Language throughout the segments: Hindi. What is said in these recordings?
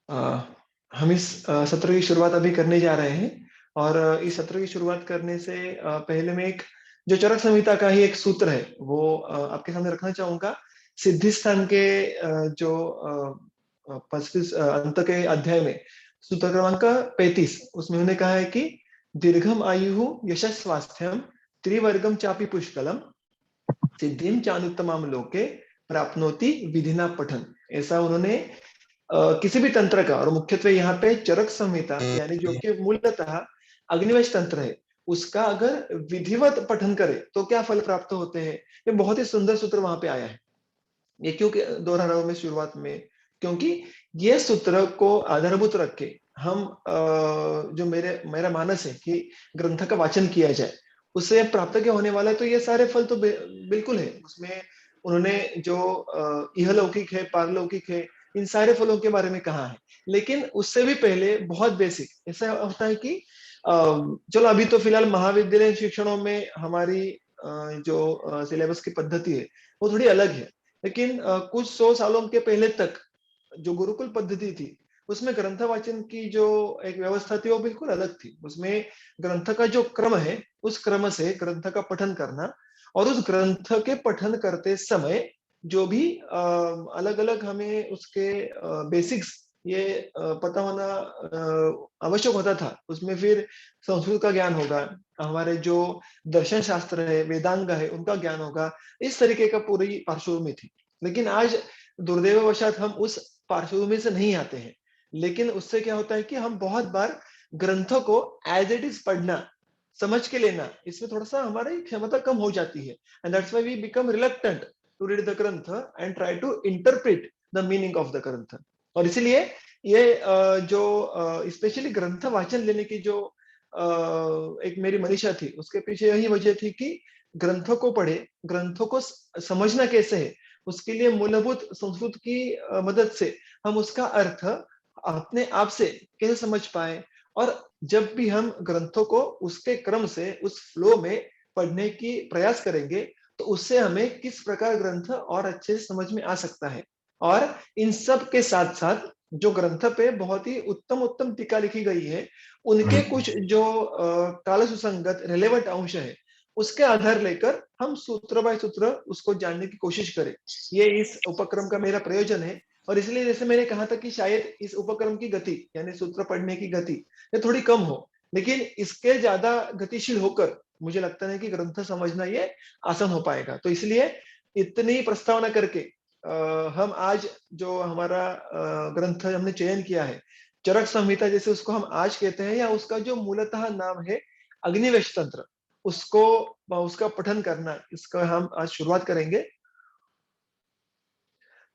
अ, हम इस सत्र की शुरुआत अभी करने जा रहे हैं और इस सत्र की शुरुआत करने से पहले मैं एक जो चरक संहिता का ही एक सूत्र है, वो आपके सामने रखना चाहूँगा। सिद्धिस्थान के जो 25 अंत के अध्याय में सूत्र क्रमांक 35 उसमें उन्होंने कहा है कि दीर्घम आयुः यशः स्वास्थ्यम त्रिवर्गम चापि पुष्कलम सिद्धिं चानुत्तमाम लोके प्राप्नोति विधिना पठन। ऐसा उन्होंने किसी भी तंत्र का और मुख्यत्वे यहाँ पे चरक संहिता यानी जो कि मूलतः अग्निवेश तंत्र है, उसका अगर विधिवत पठन करे तो क्या फल प्राप्त होते हैं। ये बहुत ही सुंदर सूत्र वहां पे आया है। ये क्यों दोहरा रहा हूं मैं शुरुआत में, क्योंकि ये सूत्र को आधारभूत रख के हम जो मेरा मानस है कि ग्रंथ का वाचन किया जाए, उससे प्राप्त क्या होने वाला है। तो ये सारे फल तो बिल्कुल है उसमें। उन्होंने जो इहलौकिक है, पारलौकिक है, इन सारे फलों के बारे में कहा है। लेकिन उससे भी पहले बहुत बेसिक ऐसा होता है कि चलो अभी तो फिलहाल महाविद्यालय शिक्षणों में हमारी जो सिलेबस की पद्धति है वो थोड़ी अलग है। लेकिन कुछ 100 सालों के पहले तक जो गुरुकुल पद्धति थी, उसमें ग्रंथ वाचन की जो एक व्यवस्था थी वो बिल्कुल अलग थी। उसमें ग्रंथ का जो क्रम है, उस क्रम से ग्रंथ का पठन करना और उस ग्रंथ के पठन करते समय जो भी अलग-अलग हमें उसके बेसिक्स ये पता होना आवश्यक होता था। उसमें फिर संस्कृत का ज्ञान होगा, हमारे जो दर्शन शास्त्र है, वेदांग है, उनका ज्ञान होगा। इस तरीके का पूरी पार्श्वभूमि थी। लेकिन आज दुर्दैववशात हम उस पार्श्वभूमि से नहीं आते हैं। लेकिन उससे क्या होता है कि हम बहुत बार ग्रंथों को एज़ इट इज़ पढ़ना, समझ के लेना, इसमें थोड़ा-सा हमारी क्षमता कम हो जाती है। And that's why we become reluctant to read the granth and try to interpret the meaning of the granth. और इसीलिए ये जो स्पेशली ग्रंथ वाचन लेने की जो एक मेरी मनीषा थी, उसके पीछे यही वजह थी कि ग्रंथों को पढ़े, ग्रंथों को समझना कैसे है, उसके लिए मूलभूत संस्कृत की मदद से हम उसका अर्थ अपने आप से कैसे समझ पाए। और जब भी हम ग्रंथों को उसके क्रम से उस फ्लो में पढ़ने की प्रयास करेंगे, तो उससे हमें किस प्रकार ग्रंथ और अच्छे से समझ में आ सकता है। और इन सब के साथ साथ जो ग्रंथ पे बहुत ही उत्तम उत्तम टीका लिखी गई है, उनके कुछ जो काल सुसंगत रिलेवेंट अंश है, उसके आधार लेकर हम सूत्र बाय सूत्र उसको जानने की कोशिश करें। ये इस उपक्रम का मेरा प्रयोजन है। और इसलिए जैसे मैंने कहा था कि शायद इस उपक्रम की गति यानी सूत्र पढ़ने की गति ये थोड़ी कम हो, लेकिन इसके ज्यादा गतिशील होकर मुझे लगता है कि ग्रंथ समझना ये आसान हो पाएगा। तो इसलिए इतनी प्रस्तावना करके हम आज जो हमारा ग्रंथ हमने चयन किया है, चरक संहिता जैसे उसको हम आज कहते हैं, या उसका जो मूलतः नाम है अग्निवेश तंत्र, उसको उसका पठन करना, इसका हम आज शुरुआत करेंगे।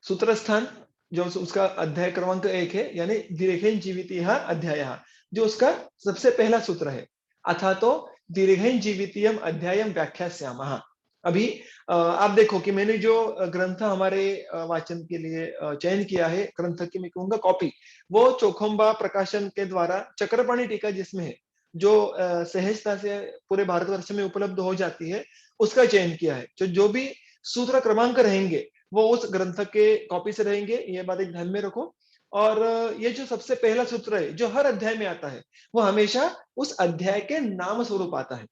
सूत्र स्थान जो उसका अध्याय क्रमांक 1 है, यानी दीर्घेन जीवितयः अध्यायः, जो उसका सबसे पहला सूत्र है। अथा तो दीर्घेन जीवितीयम अध्यायम व्याख्यास्यामः। अभी आप देखो कि मैंने जो ग्रंथ हमारे वाचन के लिए चयन किया है, ग्रंथ की मैं कहूँगा कॉपी, वो चोखंबा प्रकाशन के द्वारा चक्रपाणी टीका जिसमें है, जो सहजता से पूरे भारतवर्ष में उपलब्ध हो जाती है, उसका चयन किया है। जो भी सूत्र क्रमांक रहेंगे, वो उस ग्रंथ के कॉपी से रहेंगे, ये बात एक ध्यान में रखो। और ये जो सबसे पहला सूत्र है, जो हर अध्याय में आता है, वो हमेशा उस अध्याय के नाम स्वरूप आता है।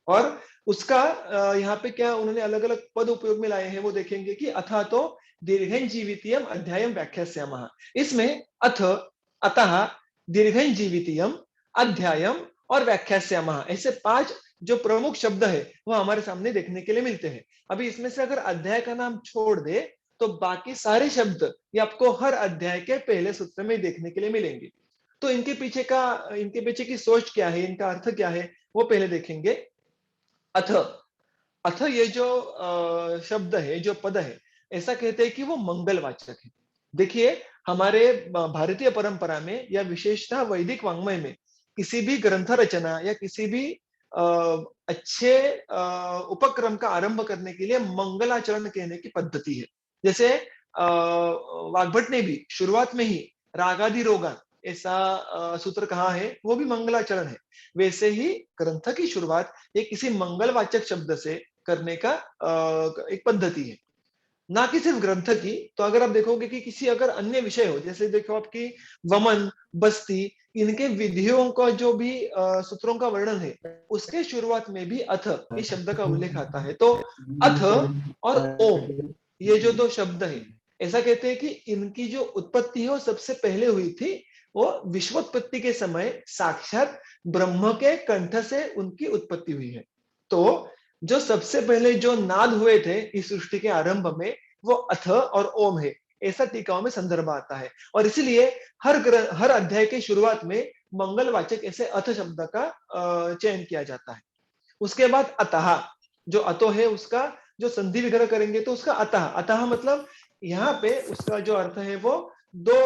और उसका यहाँ पे क्या उन्होंने अलग-अलग पद उपयोग में लाए हैं, वो देखेंगे कि अथा तो दीर्घेन जीवितीयम अध्यायम व्याख्यास्यामः। इसमें अथ, अतः, दीर्घेन जीवितीयम, अध्यायम और व्याख्यास्यामः, ऐसे 5 जो प्रमुख शब्द है, वो हमारे सामने देखने के लिए मिलते हैं। अभी इसमें से अगर अध्याय का नाम छोड़ दे, तो बाकी सारे शब्द ये आपको हर अध्याय के पहले सूत्र में देखने के लिए मिलेंगे। तो इनके पीछे की सोच क्या है, इनका अर्थ क्या है, वो पहले देखेंगे। अथ अथ ये जो शब्द है, जो पद है, ऐसा कहते हैं कि वो मंगलवाचक है। देखिए, हमारे भारतीय परंपरा में या विशेषतः वैदिक वाङ्मय में किसी भी ग्रंथ रचना या किसी भी अ, अच्छे उपक्रम का आरंभ करने के लिए मंगलाचरण कहने की पद्धति है। जैसे वाग्भट ने भी शुरुआत में ही रागादि ऐसा सूत्र कहा है, वो भी मंगलाचरण है। वैसे ही ग्रंथ की शुरुआत ये किसी मंगलवाचक शब्द से करने का एक पद्धति है। ना कि सिर्फ ग्रंथ की। तो अगर आप देखोगे कि किसी अगर अन्य विषय हो, जैसे देखो आपकी वमन, बस्ती, इनके विधियों का जो भी सूत्रों का वर्णन है, उसके शुरुआत में भी अथ इस शब्द का उल्लेख आता है। तो अथ और ओम, ये जो दो शब्द है, ऐसा कहते हैं कि इनकी जो उत्पत्ति है वो सबसे पहले हुई थी, वो विश्वोत्पत्ति के समय साक्षात ब्रह्म के कंठ से उनकी उत्पत्ति हुई है। तो जो सबसे पहले जो नाद हुए थे इस सृष्टि के आरंभ में, वो अथ और ओम है, ऐसा टीकाओं में संदर्भ आता है। और इसीलिए हर अध्याय के शुरुआत में मंगलवाचक ऐसे अथ शब्द का चयन किया जाता है। उसके बाद अतः, जो अतो है उसका जो संधि विग्रह करेंगे तो उसका अतः, अतः मतलब यहाँ पे उसका जो अर्थ है वो दो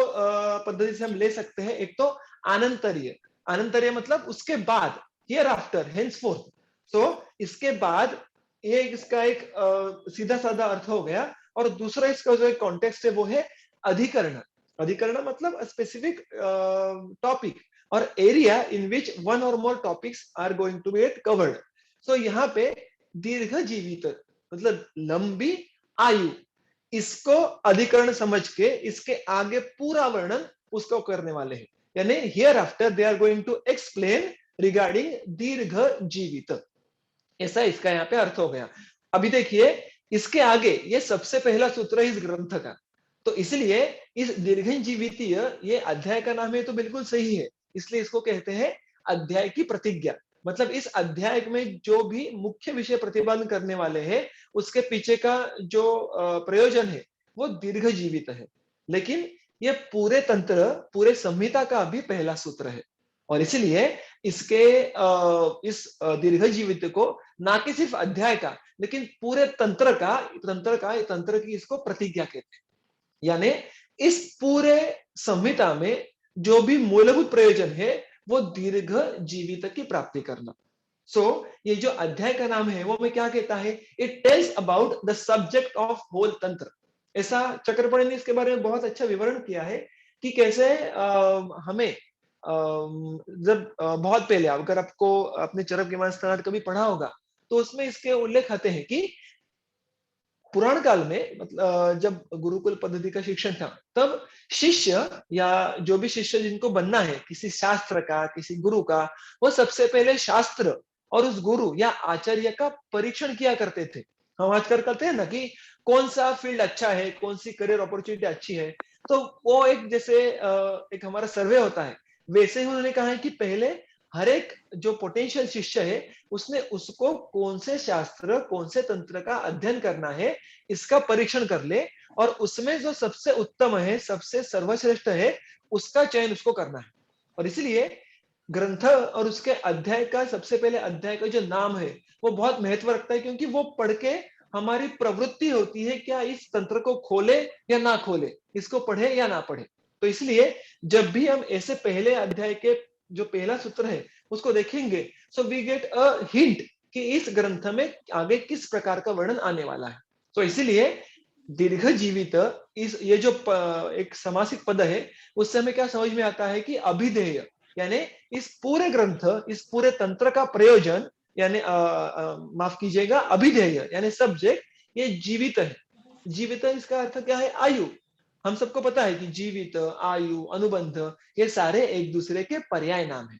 पद्धति से हम ले सकते हैं। एक तो अनंतरीय, अनंतरीय मतलब उसके बाद, हियर आफ्टर, हेंसफोर्थ। तो इसके बाद, ये इसका एक सीधा साधा अर्थ हो गया। और दूसरा इसका जो एक कॉन्टेक्स्ट है वो है अधिकरण। अधिकरण मतलब स्पेसिफिक टॉपिक और area in which one or more topics are going to be covered. तो यहाँ पे दीर्घ जीवित मतलब लंबी आयु, इसको अधिकरण समझ के इसके आगे पूरा वर्णन उसको करने वाले हैं। यानी hereafter they are going to explain regarding दीर्घ जीवित, ऐसा इसका यहाँ पे अर्थ हो गया। अभी देखिए इसके आगे ये सबसे पहला सूत्र है इस ग्रंथ का, तो इसलिए इस दीर्घ जीवितीय ये अध्याय का नाम है तो बिल्कुल सही है, इसलिए इसको कहते हैं अध्याय की प्रतिज्ञा। मतलब इस अध्याय में जो भी मुख्य विषय प्रतिपादन करने वाले हैं, उसके पीछे का जो प्रयोजन है वो दीर्घ जीवित है। लेकिन ये पूरे तंत्र, पूरे संहिता का भी पहला सूत्र है। और इसलिए इसके इस दीर्घ जीवित को ना कि सिर्फ अध्याय का, लेकिन पूरे तंत्र की इसको प्रतिज्ञा कहते हैं। यानी इस पूरे संहिता में जो भी मूलभूत प्रयोजन है वो दीर्घ जीवित की प्राप्ति करना। सो ये जो अध्याय का नाम है वो मैं क्या कहता है, it tells about the subject of whole तंत्र। ऐसा चक्रपाणि ने इसके बारे में बहुत अच्छा विवरण किया है कि कैसे हमें जब बहुत पहले, अगर आपको अपने चरक विमान कभी पढ़ा होगा तो उसमें इसके उल्लेख आते हैं कि पुराण काल में मतलब जब गुरुकुल पद्धति का शिक्षण था, तब शिष्य या जो भी शिष्य जिनको बनना है किसी शास्त्र का, किसी गुरु का, वो सबसे पहले शास्त्र और उस गुरु या आचार्य का परीक्षण किया करते थे। हम आजकल करते हैं ना कि कौन सा फील्ड अच्छा है, कौन सी करियर अपॉर्चुनिटी अच्छी है, तो वो एक जैसे एक हमारा सर्वे होता है, वैसे ही उन्होंने कहा है कि पहले हर एक जो पोटेंशियल शिष्य है उसने उसको कौन से शास्त्र, कौन से तंत्र का अध्ययन करना है, इसका परीक्षण कर ले, और उसमें जो सबसे उत्तम है, सबसे सर्वश्रेष्ठ है, उसका चयन उसको करना है। और इसलिए ग्रंथ और उसके अध्याय का, सबसे पहले अध्याय का जो नाम है वो बहुत महत्व रखता है, क्योंकि वो पढ़ के हमारी प्रवृत्ति होती है क्या इस तंत्र को खोले या ना खोले, इसको पढ़े या ना पढ़े। तो इसलिए जब भी हम ऐसे पहले अध्याय के जो पहला सूत्र है उसको देखेंगे, so we get a hint कि इस ग्रंथ में आगे किस प्रकार का वर्णन आने वाला है। तो इसीलिए दीर्घ जीवित, इस ये जो एक समासिक पद है, उससे हमें क्या समझ में आता है कि अभिधेय, यानी इस पूरे ग्रंथ, इस पूरे तंत्र का प्रयोजन, यानी माफ कीजिएगा, अभिधेय यानी सब्जेक्ट, ये जीवित है। जीवित इसका अर्थ क्या है, आयु। हम सबको पता है कि जीवित, आयु, अनुबंध, ये सारे एक दूसरे के पर्याय नाम है।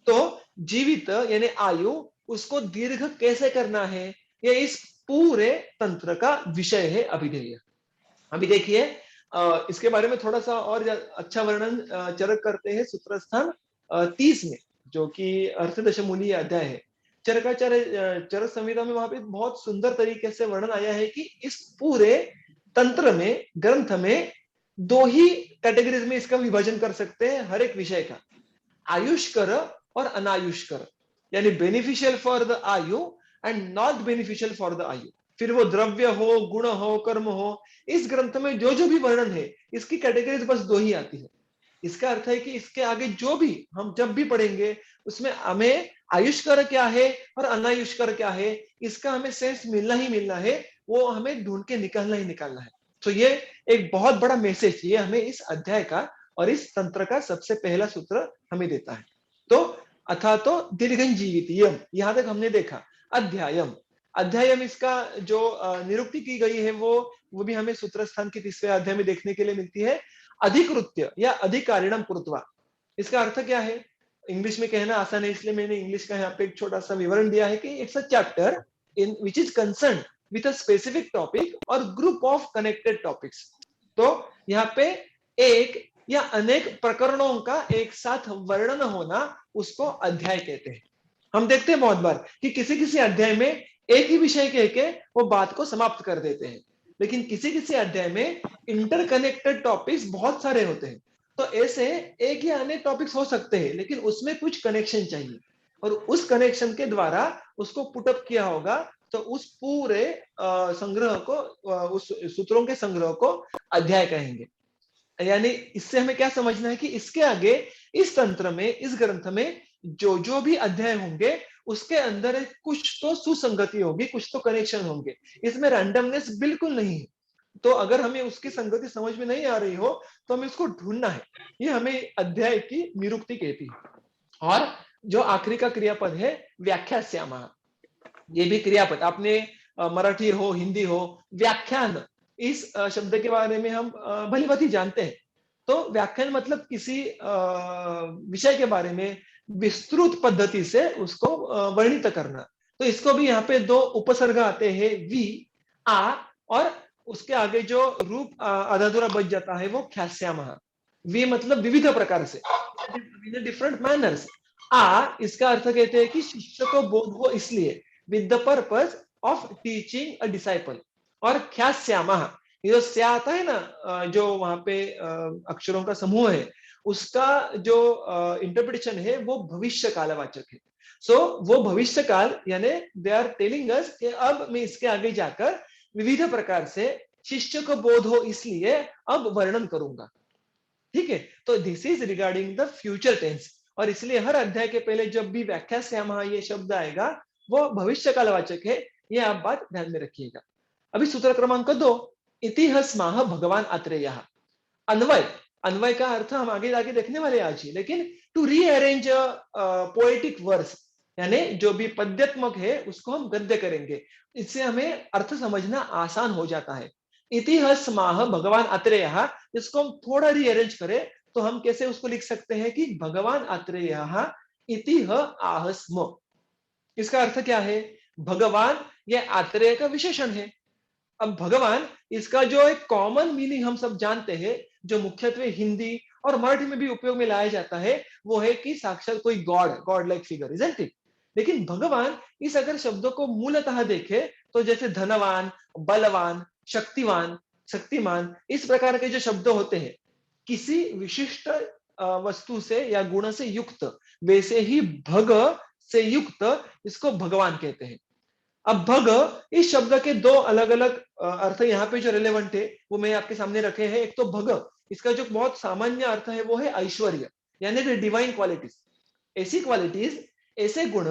तो जीवित यानी आयु, उसको दीर्घ कैसे करना है, ये इस पूरे तंत्र का विषय है अभिधेय। अभी देखिए इसके बारे में थोड़ा सा और अच्छा वर्णन चरक करते हैं सूत्र स्थान 30 में, जो कि अर्थदशमूली अध्याय है। चरकाचार्य चरक संहिता में वहां पे बहुत सुंदर तरीके से वर्णन आया है कि इस पूरे तंत्र में, ग्रंथ में दो ही कैटेगरीज में इसका विभाजन कर सकते हैं हर एक विषय का, आयुष्कर और अनायुष्कर, यानी बेनिफिशियल फॉर द आयु and not beneficial for the आयु। फिर वो द्रव्य हो, गुण हो, कर्म हो, इस ग्रंथ में जो जो भी वर्णन है, इसकी कैटेगरीज बस दो ही आती है। इसका अर्थ है कि इसके आगे जो भी हम जब भी पढ़ेंगे, उसमें हमें आयुष्कर क्या है और अनायुष्कर क्या है, इसका हमें सेंस मिलना ही मिलना है, वो हमें ढूंढ के निकालना ही निकालना है। तो ये एक बहुत बड़ा मैसेज ये हमें इस अध्याय का और इस तंत्र का सबसे पहला सूत्र हमें देता है। तो अथा तो दीर्घं जीवितीयम, यहां तक हमने देखा। अध्यायम, अध्यायम इसका जो निरुक्ति की गई है वो भी हमें सूत्र स्थान की 30वें अध्याय में देखने के लिए मिलती है। अधिकृत्य या अधिकारिणम कृत्वा, इसका अर्थ क्या है? इंग्लिश में कहना आसान है इसलिए मैंने इंग्लिश का यहाँ पे एक छोटा सा विवरण दिया है कि it's a chapter in which is concern with a specific topic और ग्रुप ऑफ कनेक्टेड टॉपिक्स। तो यहाँ पे एक या अनेक प्रकरणों का एक साथ वर्णन होना उसको अध्याय कहते हैं। हम देखते हैं बहुत बार कि किसी किसी अध्याय में एक ही विषय कह के वो बात को समाप्त कर देते हैं, लेकिन किसी किसी अध्याय में इंटरकनेक्टेड टॉपिक्स बहुत सारे होते हैं। तो ऐसे एक या अनेक टॉपिक्स हो सकते हैं, लेकिन उसमें कुछ कनेक्शन चाहिए और उस कनेक्शन के द्वारा उसको पुटअप किया होगा। तो उस पूरे संग्रह को, उस सूत्रों के संग्रह को अध्याय कहेंगे। यानी इससे हमें क्या समझना है कि इसके आगे इस तंत्र में, इस ग्रंथ में जो जो भी अध्याय होंगे उसके अंदर कुछ तो सुसंगति होगी, कुछ तो कनेक्शन होंगे। इसमें रैंडमनेस बिल्कुल नहीं है। तो अगर हमें उसकी संगति समझ में नहीं आ रही हो तो हमें उसको ढूंढना है। ये हमें अध्याय की निरुक्ति कहती है। और जो आखिरी का क्रियापद है व्याख्यास्यामः, ये भी क्रियापद आपने मराठी हो हिंदी हो, व्याख्यान इस शब्द के बारे में हम भली भांति जानते हैं। तो व्याख्यान मतलब किसी विषय के बारे में विस्तृत पद्धति से उसको वर्णित करना। तो इसको भी यहाँ पे दो उपसर्ग आते हैं, वी आ, और उसके आगे जो रूप आधा बच जाता है वो ख्यास्यामः। वी मतलब विविध प्रकार से, डिफरेंट मैनर्स। आ इसका अर्थ कहते हैं कि शिष्य को बोध हो इसलिए, with the purpose of teaching a disciple। और ख्यास्यामः, ये जो स्या आता है ना, जो वहां पे अक्षरों का समूह है, उसका जो इंटरप्रिटेशन है वो भविष्य कालवाचक है। सो वो भविष्य काल यानी दे आर टेलिंग अस कि अब मैं इसके आगे जाकर विविध प्रकार से शिष्य को बोध हो इसलिए अब वर्णन करूंगा। ठीक है, तो this is regarding the future tense. और इसलिए हर अध्याय के पहले जब भी व्याख्यास्यामः ये शब्द आएगा वो भविष्य कालवाचक है, ये आप बात ध्यान में रखिएगा। अभी सूत्र क्रमांक 2, इतिहस्माह भगवान आत्रेयः। अन्वय, अन्वय का अर्थ हम आगे आगे देखने वाले आज ही, लेकिन टू रीअरेंज पोएटिक वर्स, यानी जो भी पद्यात्मक है उसको हम गद्य करेंगे, इससे हमें अर्थ समझना आसान हो जाता है। इतिहस्माह भगवान आत्रेयः, इसको हम थोड़ा रीअरेंज करें तो हम कैसे उसको लिख सकते हैं कि भगवान आत्रेयः इतिह आहस्म। इसका अर्थ क्या है? भगवान ये आत्रेय का विशेषण है। अब भगवान इसका जो एक कॉमन मीनिंग हम सब जानते हैं, जो मुख्यत्वे हिंदी और मराठी में भी उपयोग में लाया जाता है, वो है कि साक्षात कोई God, God like figure, isn't it? लेकिन भगवान इस अगर शब्दों को मूलतः देखे तो जैसे धनवान, बलवान, शक्तिवान, शक्तिमान, इस प्रकार के जो शब्द होते हैं किसी विशिष्ट वस्तु से या गुण से युक्त, वैसे ही भग से युक्त इसको भगवान कहते हैं। अब भग इस शब्द के दो अलग अलग अर्थ यहाँ पे जो रिलेवेंट है वो मैं आपके सामने रखे हैं। एक तो भग, इसका जो बहुत सामान्य अर्थ है वो है ऐश्वर्य, यानी डिवाइन क्वालिटीज। ऐसी क्वालिटीज, ऐसे गुण,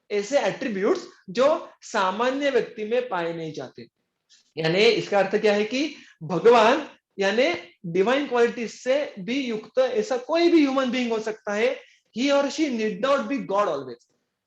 ऐसे एट्रीब्यूट्स जो सामान्य व्यक्ति में पाए नहीं जाते। यानी इसका अर्थ क्या है कि भगवान यानी डिवाइन क्वालिटीज से भी युक्त ऐसा कोई भी ह्यूमन बीइंग हो सकता है। ही और she need not be God always.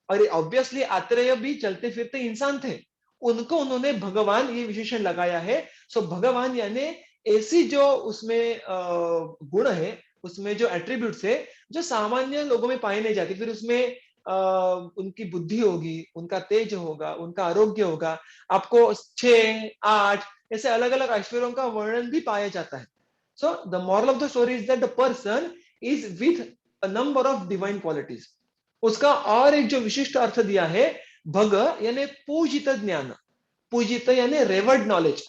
और ऑब्वियसली आत्रेय भी चलते फिरते इंसान थे, उनको उन्होंने भगवान ये विशेषण लगाया है। सो भगवान यानी ऐसी जो उसमें गुण है, उसमें जो एट्रीब्यूट्स है जो सामान्य लोगों में पाए नहीं जाते। फिर उसमें उनकी बुद्धि होगी, उनका तेज होगा, उनका आरोग्य होगा। आपको 6, 8 ऐसे अलग अलग ऐश्वर्यों का वर्णन भी पाया जाता है। So the moral of the story is that the person is with a number of divine qualities. उसका और एक जो विशिष्ट अर्थ दिया है, भग यानी पूजित ज्ञान, पूजित यानी रेवर्ड नॉलेज।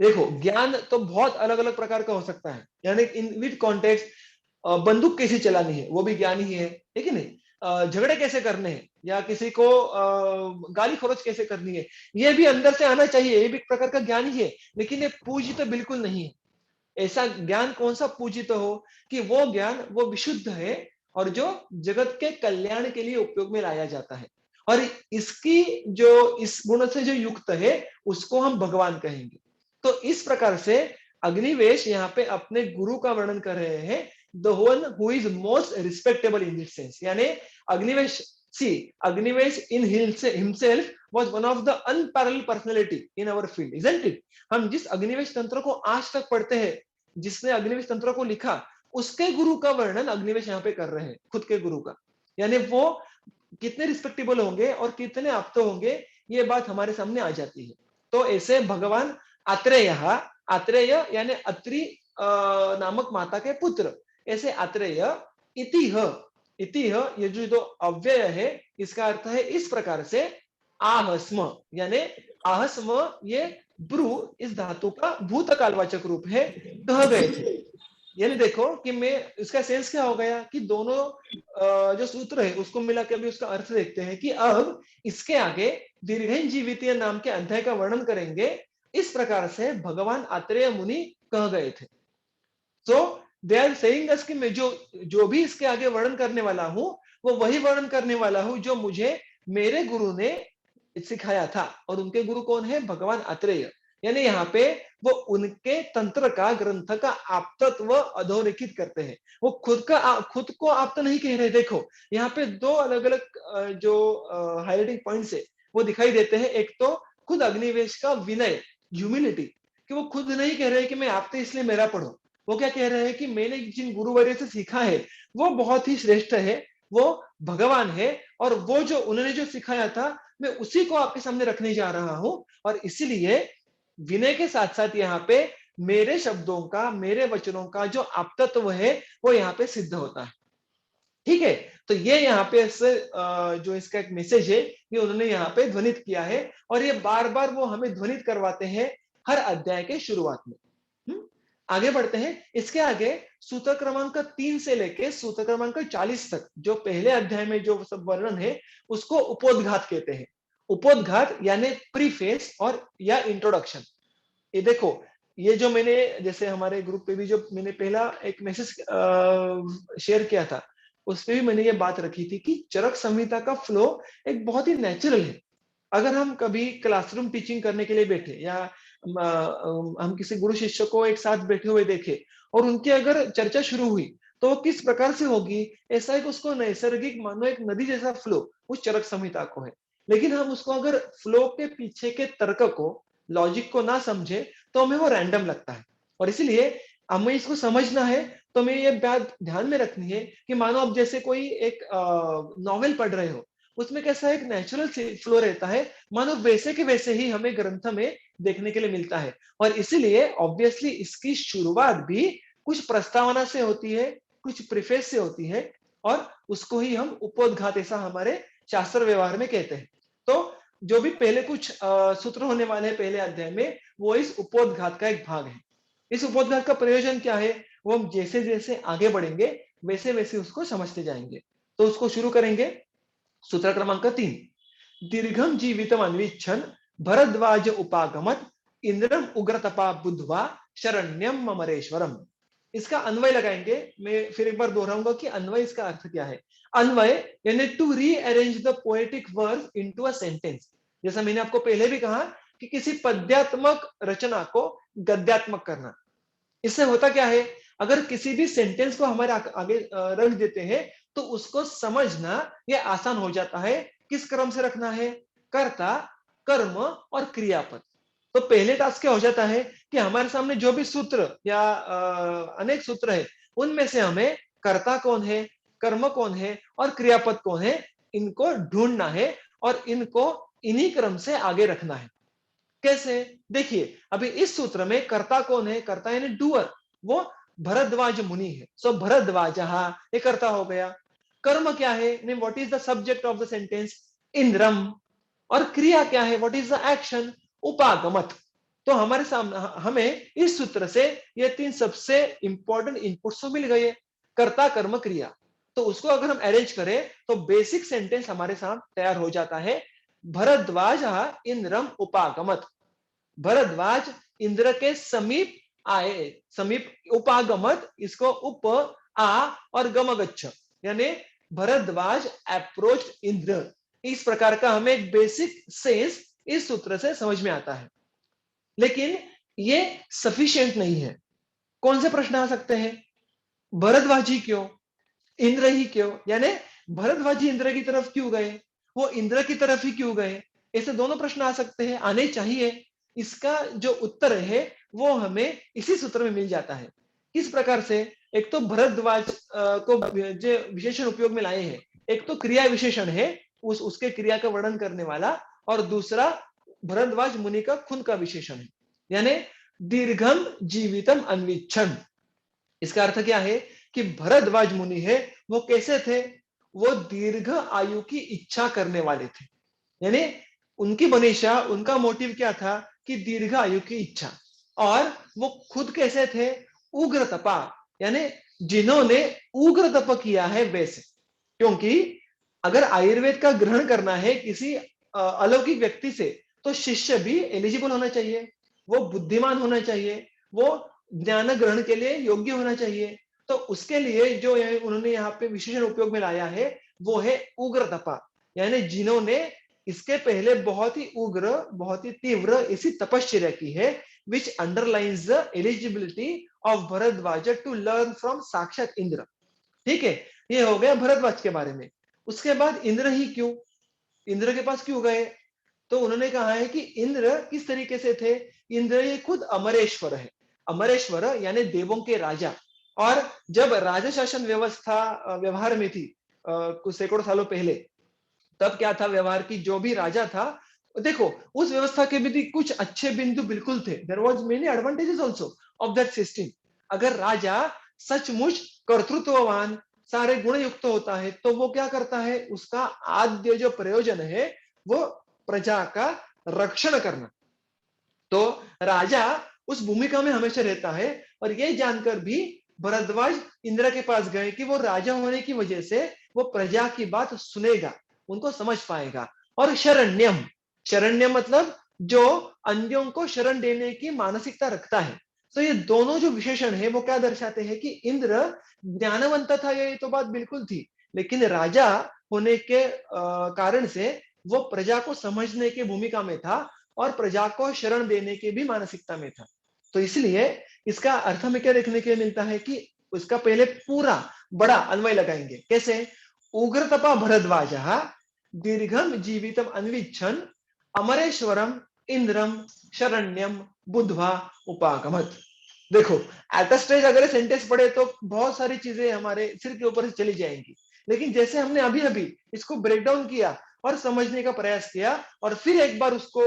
देखो ज्ञान तो बहुत अलग अलग प्रकार का हो सकता है, यानी इन विद कॉन्टेक्स्ट बंदूक कैसे चलानी है वो भी ज्ञान ही है कि नहीं? झगड़े कैसे करने हैं या किसी को गाली खरोच कैसे करनी है, ये भी अंदर से आना चाहिए, ये भी एक प्रकार का ज्ञान ही है। लेकिन ये पूजित बिल्कुल नहीं है। ऐसा ज्ञान कौन सा पूजित हो कि वो ज्ञान वो विशुद्ध है और जो जगत के कल्याण के लिए उपयोग में लाया जाता है। और इसकी जो इस गुण से जो युक्त है उसको हम भगवान कहेंगे। तो इस प्रकार से अग्निवेश यहाँ पे अपने गुरु का वर्णन कर रहे हैं, the one who is most respectable in this sense. यानी Agnivesh See, Agnivesh in himself was one of the unparalleled personality in our field, isn't it? हम जिस अग्निवेश तंत्र को आज तक पढ़ते हैं, जिसने अग्निवेश तंत्र को लिखा, उसके गुरु का वर्णन अग्निवेश यहाँ पे कर रहे हैं, खुद के गुरु का। यानी वो कितने रिस्पेक्टेबल होंगे और कितने आप्त होंगे, ये बात हमारे सामने आ जाती है। तो ऐसे भगवान आत्रेय, आत्रेय यानी अत्रि नामक माता के पुत्र, ऐसे आत्रेय इतिह, इतिह ये जो अव्यय है, इसका अर्थ है इस प्रकार से आहस्म, यानी आहस्म ये ब्रू इस धातु का भूतकालवाचक रूप है, कह गए थे। यानी देखो कि मैं इसका सेंस क्या हो गया कि दोनों जो सूत्र है उसको मिला के अभी उसका अर्थ देखते हैं कि अब इसके आगे दीर्घन जीवितीय नाम के अध्याय का वर्णन करेंगे। इस प्रकार से भगवान आत्रेय मुनि कह गए थे। सो दे आर सेइंग अस कि मैं जो भी इसके आगे वर्णन करने वाला हूं, वो वही वर्णन करने वाला हूं जो मुझे मेरे गुरु ने सिखाया था। और उनके गुरु कौन है? भगवान आत्रेय। यानी यहाँ पे वो उनके तंत्र का, ग्रंथ का आप्तत्व अधोरेखित करते हैं। वो खुद को आप्त नहीं कह रहे। देखो यहाँ पे दो अलग अलग जो हाईलाइटिंग पॉइंट्स है वो दिखाई देते हैं। एक तो खुद अग्निवेश का विनय, ह्यूमिलिटी, कि वो खुद नहीं कह रहे कि मैं आप्त इसलिए मेरा पढ़ो। वो क्या कह रहे हैं कि मैंने जिन गुरुवर्य से सीखा है वो बहुत ही श्रेष्ठ है, वो भगवान है, और वो जो उन्होंने जो सिखाया था मैं उसी को आपके सामने रखने जा रहा हूं। और इसीलिए विनय के साथ साथ यहाँ पे मेरे शब्दों का, मेरे वचनों का जो आप्तत्व है वो यहाँ पे सिद्ध होता है। ठीक है, तो ये यहाँ पे जो इसका एक मैसेज है ये उन्होंने यहाँ पे ध्वनित किया है, और ये बार बार वो हमें ध्वनित करवाते हैं हर अध्याय के शुरुआत में। आगे बढ़ते हैं। इसके आगे सूत्र क्रमांक 3 से लेके सूत्र क्रमांक 40 तक जो पहले अध्याय में जो सब वर्णन है उसको उपोद्घात कहते हैं। उपोद्घात यानी प्रीफेस और या इंट्रोडक्शन। ये देखो, ये जो मैंने जैसे हमारे ग्रुप पे भी जो मैंने पहला एक मैसेज शेयर किया था उस पे भी मैंने ये बात रखी थी कि चरक संहिता का फ्लो एक बहुत ही नेचुरल है। अगर हम कभी क्लासरूम टीचिंग करने के लिए बैठे या हम किसी गुरु शिष्य को एक साथ बैठे हुए देखे और उनकी अगर चर्चा शुरू हुई तो वो किस प्रकार से होगी, ऐसा एक उसको नैसर्गिक मानो एक नदी जैसा फ्लो उस चरक संहिता को है। लेकिन हम उसको अगर फ्लो के पीछे के तर्क को, लॉजिक को ना समझे तो हमें वो रैंडम लगता है। और इसीलिए हमें इसको समझना है तो हमें ये बात ध्यान में रखनी है कि मानो आप जैसे कोई एक नॉवेल पढ़ रहे हो, उसमें कैसा एक नेचुरल फ्लो रहता है, मानो वैसे के वैसे ही हमें ग्रंथ में देखने के लिए मिलता है। और इसीलिए ऑब्वियसली इसकी शुरुआत भी कुछ प्रस्तावना से होती है, कुछ प्रीफेस से होती है, और उसको ही हम उपोद्घात ऐसा हमारे शास्त्र व्यवहार में कहते हैं। तो जो भी पहले कुछ सूत्र होने वाले हैं पहले अध्याय में, वो इस उपोद्घात का एक भाग है। इस उपोद्घात का प्रयोजन क्या है, वो हम जैसे जैसे आगे बढ़ेंगे वैसे वैसे उसको समझते जाएंगे। तो उसको शुरू करेंगे। सूत्र क्रमांक 3, दीर्घम जीवितम अन्वीक्षण भरद्वाज उपागमत इंद्रम उग्रतपा बुद्ध्वा शरण्यम ममरेश्वरम। इसका अन्वय लगाएंगे। मैं फिर एक बार दोहराऊंगा कि अन्वय इसका अर्थ क्या है। अन्वय यानी to rearrange the poetic verse into a sentence. जैसा मैंने आपको पहले भी कहा कि किसी पद्यात्मक रचना को गद्यात्मक करना। इससे होता क्या है, अगर किसी भी सेंटेंस को हमारे आगे रख देते हैं तो उसको समझना ये आसान हो जाता है। किस क्रम से रखना है, कर्ता, कर्म और क्रियापद। तो पहले टास्क क्या हो जाता है कि हमारे सामने जो भी सूत्र या अनेक सूत्र है उनमें से हमें कर्ता कौन है, कर्म कौन है और क्रियापद कौन है, इनको ढूंढना है और इनको इन्हीं क्रम से आगे रखना है। कैसे? देखिए, अभी इस सूत्र में कर्ता कौन है, कर्ता यानी डूअर, वो भरद्वाज मुनि है। सो भरद्वाज ये कर्ता हो गया। कर्म क्या है, what is the subject of the sentence, इंद्रम। और क्रिया क्या है, व्हाट इज द एक्शन, उपागमत। तो हमारे सामने हमें इस सूत्र से ये तीन सबसे इंपॉर्टेंट इनपुट्स तो मिल गए, कर्ता कर्म क्रिया। तो उसको अगर हम अरेंज करें तो बेसिक सेंटेंस हमारे सामने तैयार हो जाता है। भरद्वाज इंद्रम उपागमत। भरद्वाज इंद्र के समीप आए, समीप उपागमत, इसको उप आ और गमगच्छ, यानी भरद्वाज अप्रोच इंद्र। इस प्रकार का हमें एक बेसिक सेंस इस सूत्र से समझ में आता है। लेकिन ये सफिशिएंट नहीं है। कौन से प्रश्न आ सकते हैं, भरद्वाज ही क्यों, इंद्र ही क्यों, यानी भरद्वाज जी इंद्र की तरफ क्यों गए, वो इंद्र की तरफ ही क्यों गए? ऐसे दोनों प्रश्न आ सकते हैं, आने चाहिए। इसका जो उत्तर है वो हमें इसी सूत्र में मिल जाता है। किस प्रकार से? एक तो भरद्वाज को जो विशेषण उपयोग में लाए हैं, एक तो क्रिया विशेषण है, उसके क्रिया का वर्णन करने वाला, और दूसरा भरद्वाज मुनि का खुद का विशेषण है, यानी दीर्घम जीवितम अन्विच्छन। इसका अर्थ क्या है कि भरद्वाज मुनि है, वो कैसे थे? वो दीर्घ आयु की इच्छा करने वाले थे। यानी उनकी मनीषा, उनका मोटिव क्या था कि दीर्घ आयु की इच्छा। और वो खुद कैसे थे? उग्र तपा, यानी जिन्होंने उग्र तप किया है वैसे। क्योंकि अगर आयुर्वेद का ग्रहण करना है किसी अलौकिक व्यक्ति से, तो शिष्य भी एलिजिबल होना चाहिए, वो बुद्धिमान होना चाहिए, वो ज्ञान ग्रहण के लिए योग्य होना चाहिए। तो उसके लिए जो उन्होंने यहाँ पे विशेषण उपयोग में लाया है वो है उग्र तपा, यानी जिन्होंने इसके पहले बहुत ही उग्र, बहुत ही तीव्र ऐसी तपश्चर्या की है, which underlines the eligibility of Bharadwaj to learn from साक्षात इंद्र। ठीक है, ये हो गया भरद्वाज के बारे में। उसके बाद इंद्र ही क्यों, इंद्र के पास क्यों गए? तो उन्होंने कहा है कि इंद्र किस तरीके से थे? इंद्र ये खुद अमरेश्वर है। अमरेश्वर यानी देवों के राजा। और जब राजा शासन व्यवस्था व्यवहार में थी कुछ सैकड़ों सालों पहले, तब क्या था व्यवहार की, जो भी राजा था, देखो उस व्यवस्था के भी कुछ अच्छे बिंदु बिल्कुल थे, there was many advantages also of that system. अगर राजा सचमुच कर्तृत्ववान, सारे गुण युक्त होता है, तो वो क्या करता है, उसका आद्य जो प्रयोजन है वो प्रजा का रक्षण करना। तो राजा उस भूमिका में हमेशा रहता है। और ये जानकर भी भरद्वाज इंद्र के पास गए कि वो राजा होने की वजह से वो प्रजा की बात सुनेगा, उनको समझ पाएगा। और शरण्यम, शरण्यम मतलब जो अन्यों को शरण देने की मानसिकता रखता है। तो ये दोनों जो विशेषण है वो क्या दर्शाते हैं कि इंद्र ज्ञानवंत था, ये तो बात बिल्कुल थी, लेकिन राजा होने के कारण से वो प्रजा को समझने की भूमिका में था और प्रजा को शरण देने की भी मानसिकता में था। तो इसलिए इसका अर्थ हमें क्या देखने के लिए मिलता है कि उसका पहले पूरा बड़ा अन्वय लगाएंगे। कैसे? उग्रतपा भरद्वाज दीर्घम जीवितम अन्विच्छन अमरेश्वरम इंद्रम शरण्यम बुद्ध्वा उपागमत। देखो, एट अ स्टेज अगर सेंटेंस पढ़े तो बहुत सारी चीजें हमारे सिर के ऊपर से चली जाएंगी, लेकिन जैसे हमने अभी अभी इसको ब्रेक डाउन किया और समझने का प्रयास किया और फिर एक बार उसको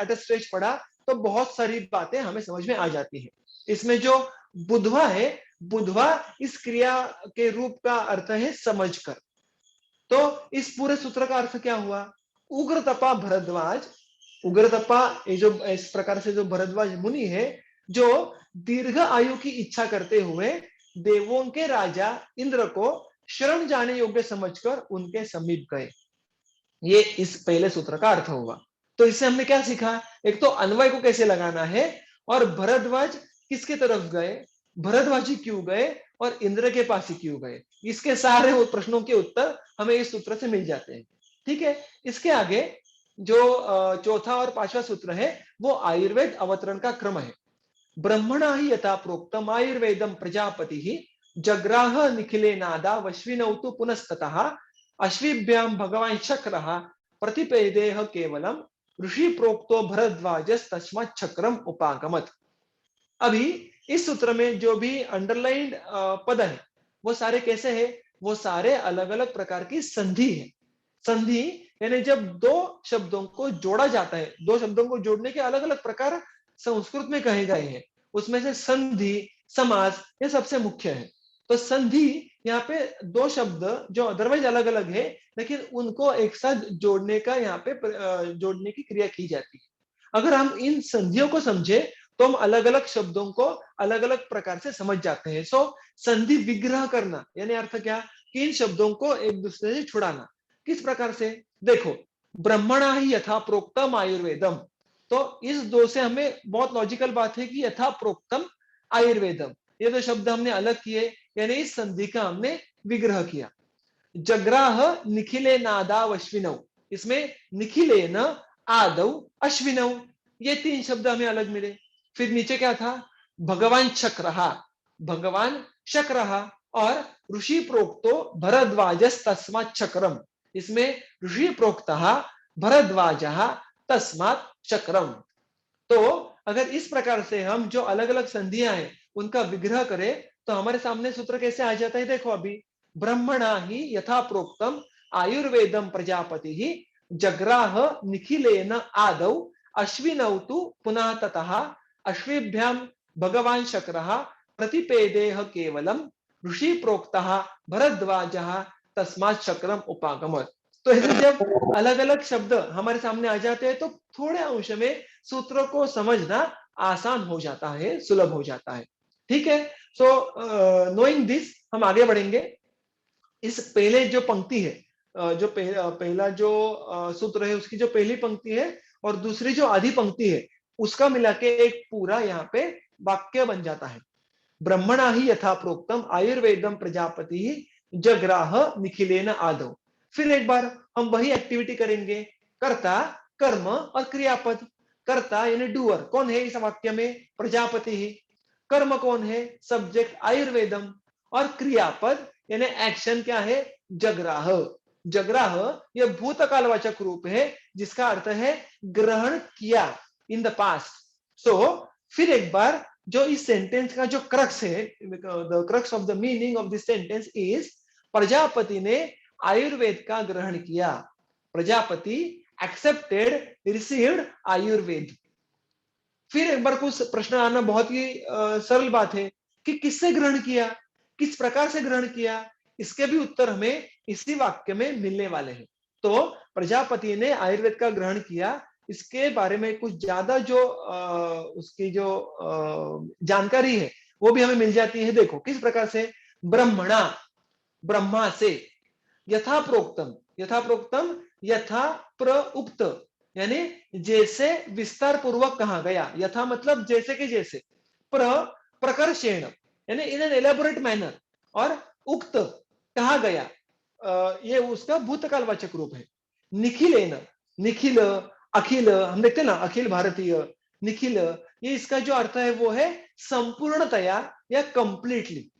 एट अ स्टेज पढ़ा, तो बहुत सारी बातें हमें समझ में आ जाती है। इसमें जो बुधवा है, बुधवा इस क्रिया के रूप का अर्थ है समझकर। तो इस पूरे सूत्र का अर्थ क्या हुआ? उग्र तपा भरद्वाज, उग्र तपा ये जो इस प्रकार से जो भरद्वाज मुनि है, जो दीर्घ आयु की इच्छा करते हुए देवों के राजा इंद्र को शरण जाने योग्य समझकर उनके समीप गए। ये इस पहले सूत्र का अर्थ हुआ। तो इससे हमने क्या सीखा? एक तो अन्वय को कैसे लगाना है, और भरद्वाज किसके तरफ गए, भरद्वाज ही क्यों गए, और इंद्र के पास ही क्यों गए, इसके सारे प्रश्नों के उत्तर हमें इस सूत्र से मिल जाते हैं। ठीक है, इसके आगे जो चौथा और पांचवा सूत्र है वो आयुर्वेद अवतरण का क्रम है। ब्रह्मणा ही यथा प्रोक्तम आयुर्वेदम प्रजापति ही जग्राह निखिले नादा वश्विनौ तु पुनस्ततः अश्विभ्याम भगवान चक्र प्रतिपेदेह केवलम ऋषि प्रोक्तो भरद्वाज तस्मात् चक्रम उपागमत। अभी इस सूत्र में जो भी अंडरलाइंड पद है वो सारे कैसे हैं? वो सारे अलग अलग प्रकार की संधि है। संधि यानी जब दो शब्दों को जोड़ा जाता है, दो शब्दों को जोड़ने के अलग अलग प्रकार संस्कृत में कहे गए हैं, उसमें से संधि, समास ये सबसे मुख्य है। तो संधि यहाँ पे दो शब्द जो अदरवाइज अलग अलग है, लेकिन उनको एक साथ जोड़ने का यहाँ पे जोड़ने की क्रिया की जाती है। अगर हम इन संधियों को समझे तो हम अलग अलग शब्दों को अलग अलग प्रकार से समझ जाते हैं। सो संधि विग्रह करना यानी अर्थ क्या कि इन शब्दों को एक दूसरे से छुड़ाना। किस प्रकार से? देखो, ब्रह्मणा ही यथा प्रोक्तम आयुर्वेदम, तो इस दो से हमें बहुत लॉजिकल बात है कि यथा प्रोक्तम आयुर्वेदम, ये दो शब्द हमने अलग किए, यानी इस संधि का हमने विग्रह किया। जग्राह निखिले नादाव अश्विनौ, इसमें निखिले न आदौ अश्विनौ, ये तीन शब्द हमें अलग मिले। फिर नीचे क्या था? भगवान शक्रहा, भगवान शक्रहा, और ऋषि प्रोक्तो भरद्वाजस तस्मात् चक्रम, इसमें ऋषि प्रोक्तः भरद्वाजः तस्मात् चक्रम। तो अगर इस प्रकार से हम जो अलग अलग संधियां हैं उनका विग्रह करें तो हमारे सामने सूत्र कैसे आ जाता है। देखो अभी, ब्रह्मणा ही यथा प्रोक्तम आयुर्वेदम प्रजापति ही जग्राह निखिलेन आदौ अश्विनौ तु पुनः ततः अश्विभ्याम भगवान शक्रः प्रतिपेदेह केवलम ऋषि प्रोक्तः भरद्वाजः तस्मात् शक्रम उपागमत्। तो ऐसे जब अलग अलग शब्द हमारे सामने आ जाते हैं तो थोड़े अंश में सूत्रों को समझना आसान हो जाता है, सुलभ हो जाता है। ठीक है, सो नोइंग दिस हम आगे बढ़ेंगे। इस पहले जो पंक्ति है, जो पहला जो सूत्र है उसकी जो पहली पंक्ति है और दूसरी जो आधी पंक्ति है उसका मिला के एक पूरा यहाँ पे वाक्य बन जाता है। ब्रह्मणा ही यथा प्रोक्तम आयुर्वेदम प्रजापति ही जग्राह निखिलेन आदौ। फिर एक बार हम वही एक्टिविटी करेंगे, कर्ता, कर्म और क्रियापद। कर्ता यानी डूअर कौन है इस वाक्य में, प्रजापति ही। कर्म कौन है, सब्जेक्ट आयुर्वेदम। और क्रियापद यानी एक्शन क्या है, जग्राह। जग्राह यह भूतकालवाचक रूप है जिसका अर्थ है ग्रहण किया, इन द पास्ट। सो फिर एक बार जो इस सेंटेंस का जो क्रक्स है, the crux of the meaning of this sentence is Prajapati ने आयुर्वेद का ग्रहण किया। Prajapati accepted, received Ayurveda. फिर एक बार कुछ प्रश्न आना बहुत ही सरल बात है कि किससे ग्रहण किया, किस प्रकार से ग्रहण किया, इसके भी उत्तर हमें इसी वाक्य में मिलने वाले हैं। तो प्रजापति ने आयुर्वेद का ग्रहण किया, इसके बारे में कुछ ज्यादा जो उसकी जो जानकारी है वो भी हमें मिल जाती है। देखो किस प्रकार से, ब्रह्मणा, ब्रह्मा से, यथा प्रोक्तम, यथा प्रोक्तम यथा प्रउक्त यानी जैसे विस्तार पूर्वक कहा गया, यथा मतलब जैसे कि जैसे, प्रकर्षेण यानी इन एन एलेबोरेट मैनर, और उक्त कहा गया, ये उसका भूतकालवाचक रूप है। निखिलेन, निखिल, अखिल, हम देखते हैं ना अखिल भारतीय, निखिल, ये इसका जो अर्थ है वो है संपूर्णतया या कंप्लीटली।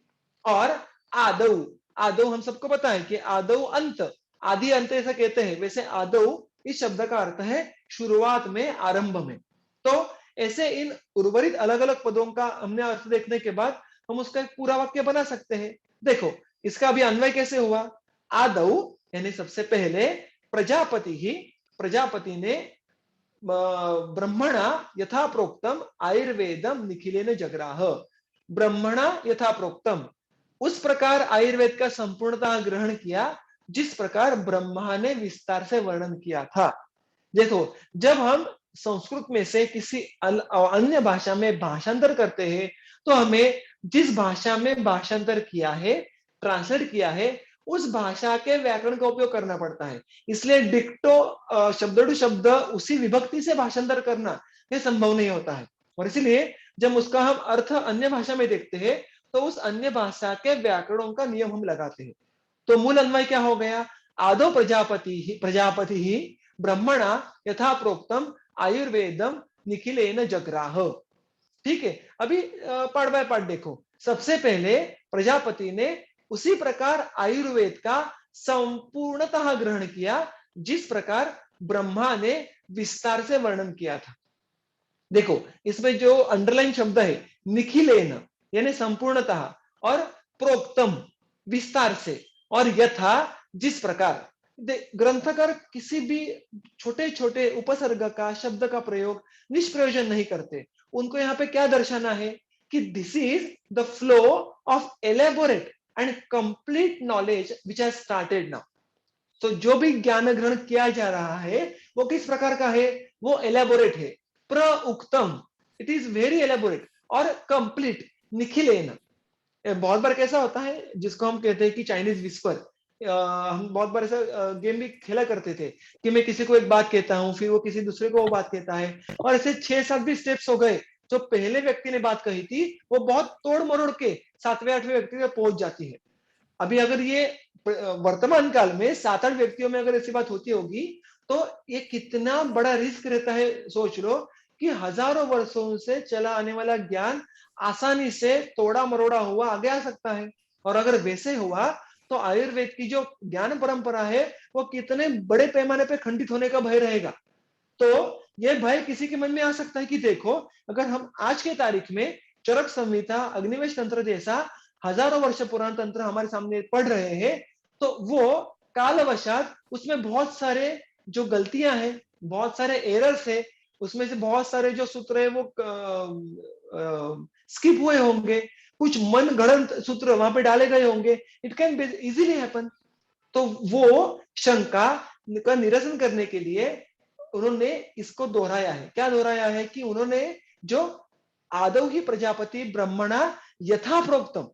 और आदौ, आदौ हम सबको पता है कि आदौ अंत, आदि अंत ऐसा कहते हैं, वैसे आदौ इस शब्द का अर्थ है शुरुआत में, आरंभ में। तो ऐसे इन उर्वरित अलग अलग पदों का हमने अर्थ देखने के बाद हम उसका एक पूरा वाक्य बना सकते हैं। देखो इसका भी अन्वय कैसे हुआ, आदौ यानी सबसे पहले, प्रजापति ही, प्रजापति ने ब्रह्मणा यथा प्रोक्तम आयुर्वेदम निखिलेन जग्राह, ब्रह्मणा यथा प्रोक्तम उस प्रकार आयुर्वेद का संपूर्णतः ग्रहण किया जिस प्रकार ब्रह्मा ने विस्तार से वर्णन किया था। देखो जब हम संस्कृत में से किसी अन्य भाषा में भाषांतर करते हैं तो हमें जिस भाषा में भाषांतर किया है, ट्रांसलेट किया है, उस भाषा के व्याकरण का उपयोग करना पड़ता है। इसलिए डिक्टो शब्द टू शब्द उसी विभक्ति से भाषांतर करना यह संभव नहीं होता है, और इसलिए जब उसका हम अर्थ अन्य भाषा में देखते हैं तो उस अन्य भाषा के व्याकरणों का नियम हम लगाते हैं। तो मूल अन्वय क्या हो गया, आदो प्रजापति ही ब्रह्मणा यथा प्रोक्तम आयुर्वेदम निखिलेन जग्राह। ठीक है, अभी पार्ट बाय पार्ट देखो। सबसे पहले प्रजापति ने उसी प्रकार आयुर्वेद का संपूर्णतः ग्रहण किया जिस प्रकार ब्रह्मा ने विस्तार से वर्णन किया था। देखो इसमें जो अंडरलाइन शब्द है निखिलेन यानी संपूर्णतः, और प्रोक्तम विस्तार से, और यथा जिस प्रकार। ग्रंथकार किसी भी छोटे छोटे उपसर्ग का, शब्द का प्रयोग निष्प्रयोजन नहीं करते। उनको यहाँ पे क्या दर्शाना है कि this is the flow of elaborate and complete knowledge which has started now. तो जो भी ज्ञान ग्रहण किया जा रहा है वो किस प्रकार का है, वो एलेबोरेट है, प्रउक्तम, इट इज वेरी एलेबोरेट, और कंप्लीट, निखिलेन। बहुत बार कैसा होता है जिसको हम कहते हैं कि चाइनीज विस्पर, हम बहुत बार ऐसा गेम भी खेला करते थे कि मैं किसी को एक बात कहता हूं, फिर वो किसी दूसरे को वो बात कहता है, और ऐसे 6-7 भी स्टेप्स हो गए। जो पहले व्यक्ति ने बात कही थी वो बहुत तोड़ मरोड़ के 7वें 8वें व्यक्ति तक पहुंच जाती है। अभी अगर ये वर्तमान काल में 7-8 व्यक्तियों में अगर ऐसी बात होती होगी तो ये कितना बड़ा रिस्क रहता है। सोच लो कि हजारों वर्षों से चला आने वाला ज्ञान आसानी से तोड़ा मरोड़ा हुआ आगे आ सकता है। और अगर वैसे हुआ तो आयुर्वेद की जो ज्ञान परंपरा है वो कितने बड़े पैमाने पे खंडित होने का भय रहेगा। तो ये भय किसी के मन में आ सकता है कि देखो, अगर हम आज के तारीख में चरक संहिता, अग्निवेश तंत्र जैसा हजारों वर्ष पुराना तंत्र हमारे सामने पढ़ रहे हैं, तो वो कालवशात उसमें बहुत सारे जो गलतियां हैं, बहुत सारे एरर्स है, उसमें से बहुत सारे जो सूत्र है वो स्किप हुए होंगे, कुछ मन गढ़ंत सूत्र वहां पे डाले गए होंगे। It can easily happen. तो वो शंका का निरसन करने के लिए उन्होंने इसको दोहराया है। क्या दोहराया है कि उन्होंने जो आदौ ही प्रजापति ब्रह्मणा यथा प्रोक्तम,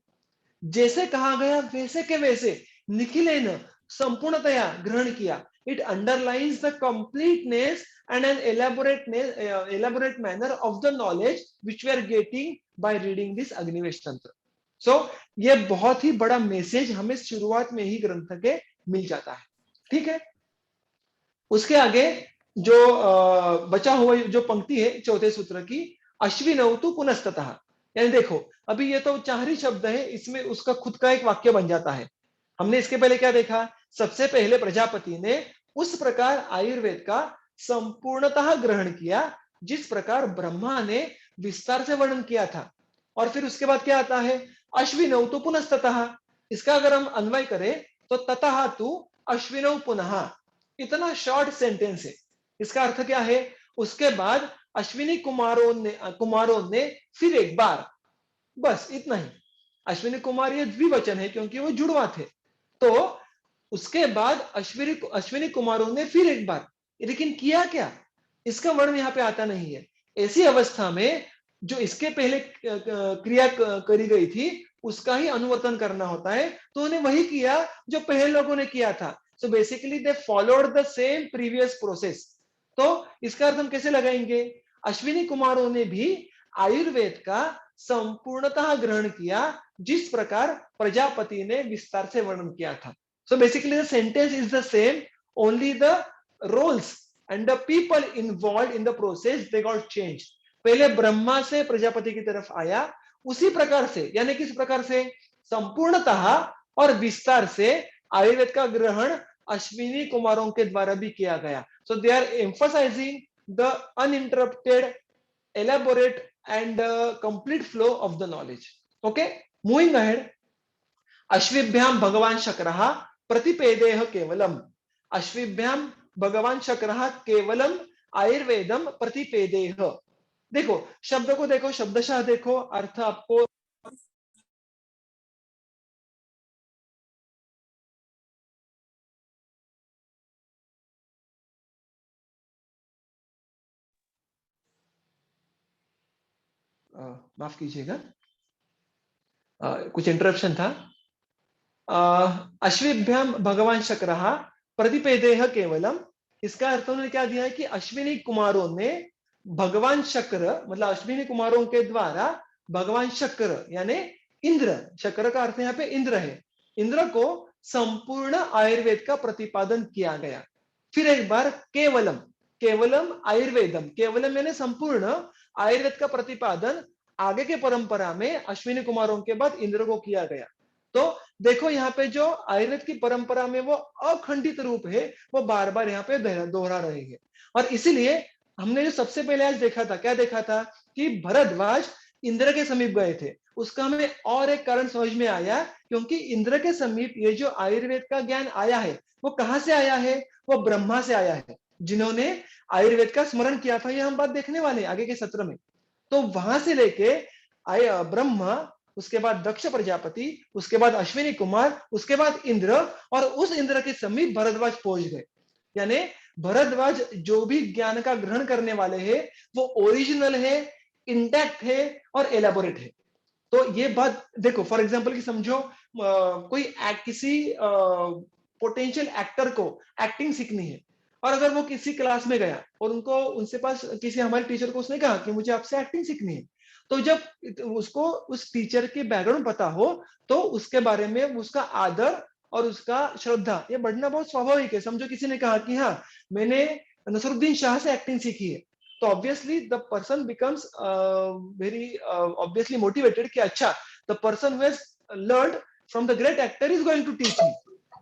जैसे कहा गया वैसे के वैसे निखिलेन संपूर्णतया ग्रहण किया। It underlines the completeness and an elaborate manner of the knowledge which we are getting by reading this Agnivesh तंत्र। सो ये बहुत ही बड़ा मैसेज हमें शुरुआत में ही ग्रंथ के मिल जाता है। ठीक है, उसके आगे जो बचा हुआ जो पंक्ति है चौथे सूत्र की, अश्विनौतु पुनस्ततः, यानी देखो अभी ये तो चार शब्द है, इसमें उसका खुद का एक वाक्य बन जाता है। हमने इसके पहले क्या देखा, सबसे पहले प्रजापति ने उस प्रकार आयुर्वेद का संपूर्णतः ग्रहण किया जिस प्रकार ब्रह्मा ने विस्तार से वर्णन किया था। और फिर उसके बाद क्या आता है, अश्विनौतु पुनस्ततः। इसका अगर हम अन्वय करें तो ततः तु अश्विनौ पुनः, इतना शॉर्ट सेंटेंस है। इसका अर्थ क्या है, उसके बाद अश्विनी कुमारों ने फिर एक बार, बस इतना ही। अश्विनी कुमार ये द्विवचन है क्योंकि वो जुड़वा थे। तो उसके बाद अश्विनी कुमारों ने फिर एक बार, लेकिन किया क्या, इसका वर्णन यहाँ पे आता नहीं है। ऐसी अवस्था में जो इसके पहले क्रिया करी गई थी उसका ही अनुवर्तन करना होता है, तो उन्हें वही किया जो पहले लोगों ने किया था। So basically they followed the same previous process. तो इसका अर्थ हम कैसे लगाएंगे, अश्विनी कुमारों ने भी आयुर्वेद का संपूर्णतः ग्रहण किया जिस प्रकार प्रजापति ने विस्तार से वर्णन किया था। So basically the sentence is the same, only the roles and the people involve in the process they got change. पहले ब्रह्मा से प्रजापति की तरफ आया, उसी प्रकार से, यानी किस प्रकार से, संपूर्णतः और विस्तार से आयुर्वेद का ग्रहण अश्विनी कुमारों के द्वारा भी किया गया। So they are emphasizing the uninterrupted, elaborate and complete flow of the knowledge. Okay, moving ahead, अश्विभ्याम भगवान शक्रः प्रतिपेदेह केवलम। अश्विभ्याम भगवान शक्रः केवलम आयुर्वेदम प्रतिपेदेह। देखो शब्द को देखो, शब्दशः देखो, अर्थ आपको माफ कीजिएगा, कुछ इंटरप्शन था। अश्विभ्याम भगवान शक्रः प्रतिपेदेह केवलम, इसका अर्थ उन्होंने क्या दिया है कि अश्विनी कुमारों ने भगवान शक्र, मतलब अश्विनी कुमारों के द्वारा भगवान शक्र यानी इंद्र, शक्र का अर्थ यहाँ पे इंद्र है, इंद्र को संपूर्ण आयुर्वेद का प्रतिपादन किया गया। फिर एक बार केवलम, केवलम आयुर्वेदम, केवलम यानी संपूर्ण आयुर्वेद का प्रतिपादन आगे के परंपरा में अश्विनी कुमारों के बाद इंद्र को किया गया। तो देखो यहाँ पे जो आयुर्वेद की परंपरा में वो अखंडित रूप है वो बार बार यहाँ पे दोहरा रहे हैं। और इसीलिए हमने जो सबसे पहले आज देखा था, क्या देखा था कि भरद्वाज इंद्र के समीप गए थे। उसका हमें और एक कारण समझ में आया, क्योंकि इंद्र के समीप ये जो आयुर्वेद का ज्ञान आया है वो कहां से आया है, वो ब्रह्मा से आया है, जिन्होंने आयुर्वेद का स्मरण किया था। ये हम बात देखने वाले हैं आगे के सत्र में। तो वहां से लेके ब्रह्मा, उसके बाद दक्ष प्रजापति, उसके बाद अश्विनी कुमार, उसके बाद इंद्र, और उस इंद्र के समीप भरद्वाज पहुंच गए। यानी भरद्वाज जो भी ज्ञान का ग्रहण करने वाले हैं वो ओरिजिनल है, इंटैक्ट है और एलाबोरेट है। तो ये बात देखो, फॉर एग्जांपल की समझो, कोई किसी पोटेंशियल एक्टर को एक्टिंग सीखनी है, और अगर वो किसी क्लास में गया और उनसे पास किसी हमारे टीचर को उसने कहा कि मुझे आपसे एक्टिंग सीखनी है, तो जब उसको उस टीचर के बैकग्राउंड पता हो तो उसके बारे में उसका आदर और उसका श्रद्धा ये बढ़ना बहुत स्वाभाविक है। समझो किसी ने कहा कि हाँ मैंने नसरुद्दीन शाह से एक्टिंग सीखी है, तो obviously the person becomes very obviously motivated कि अच्छा the person who has learned from the great actor is going to teach me.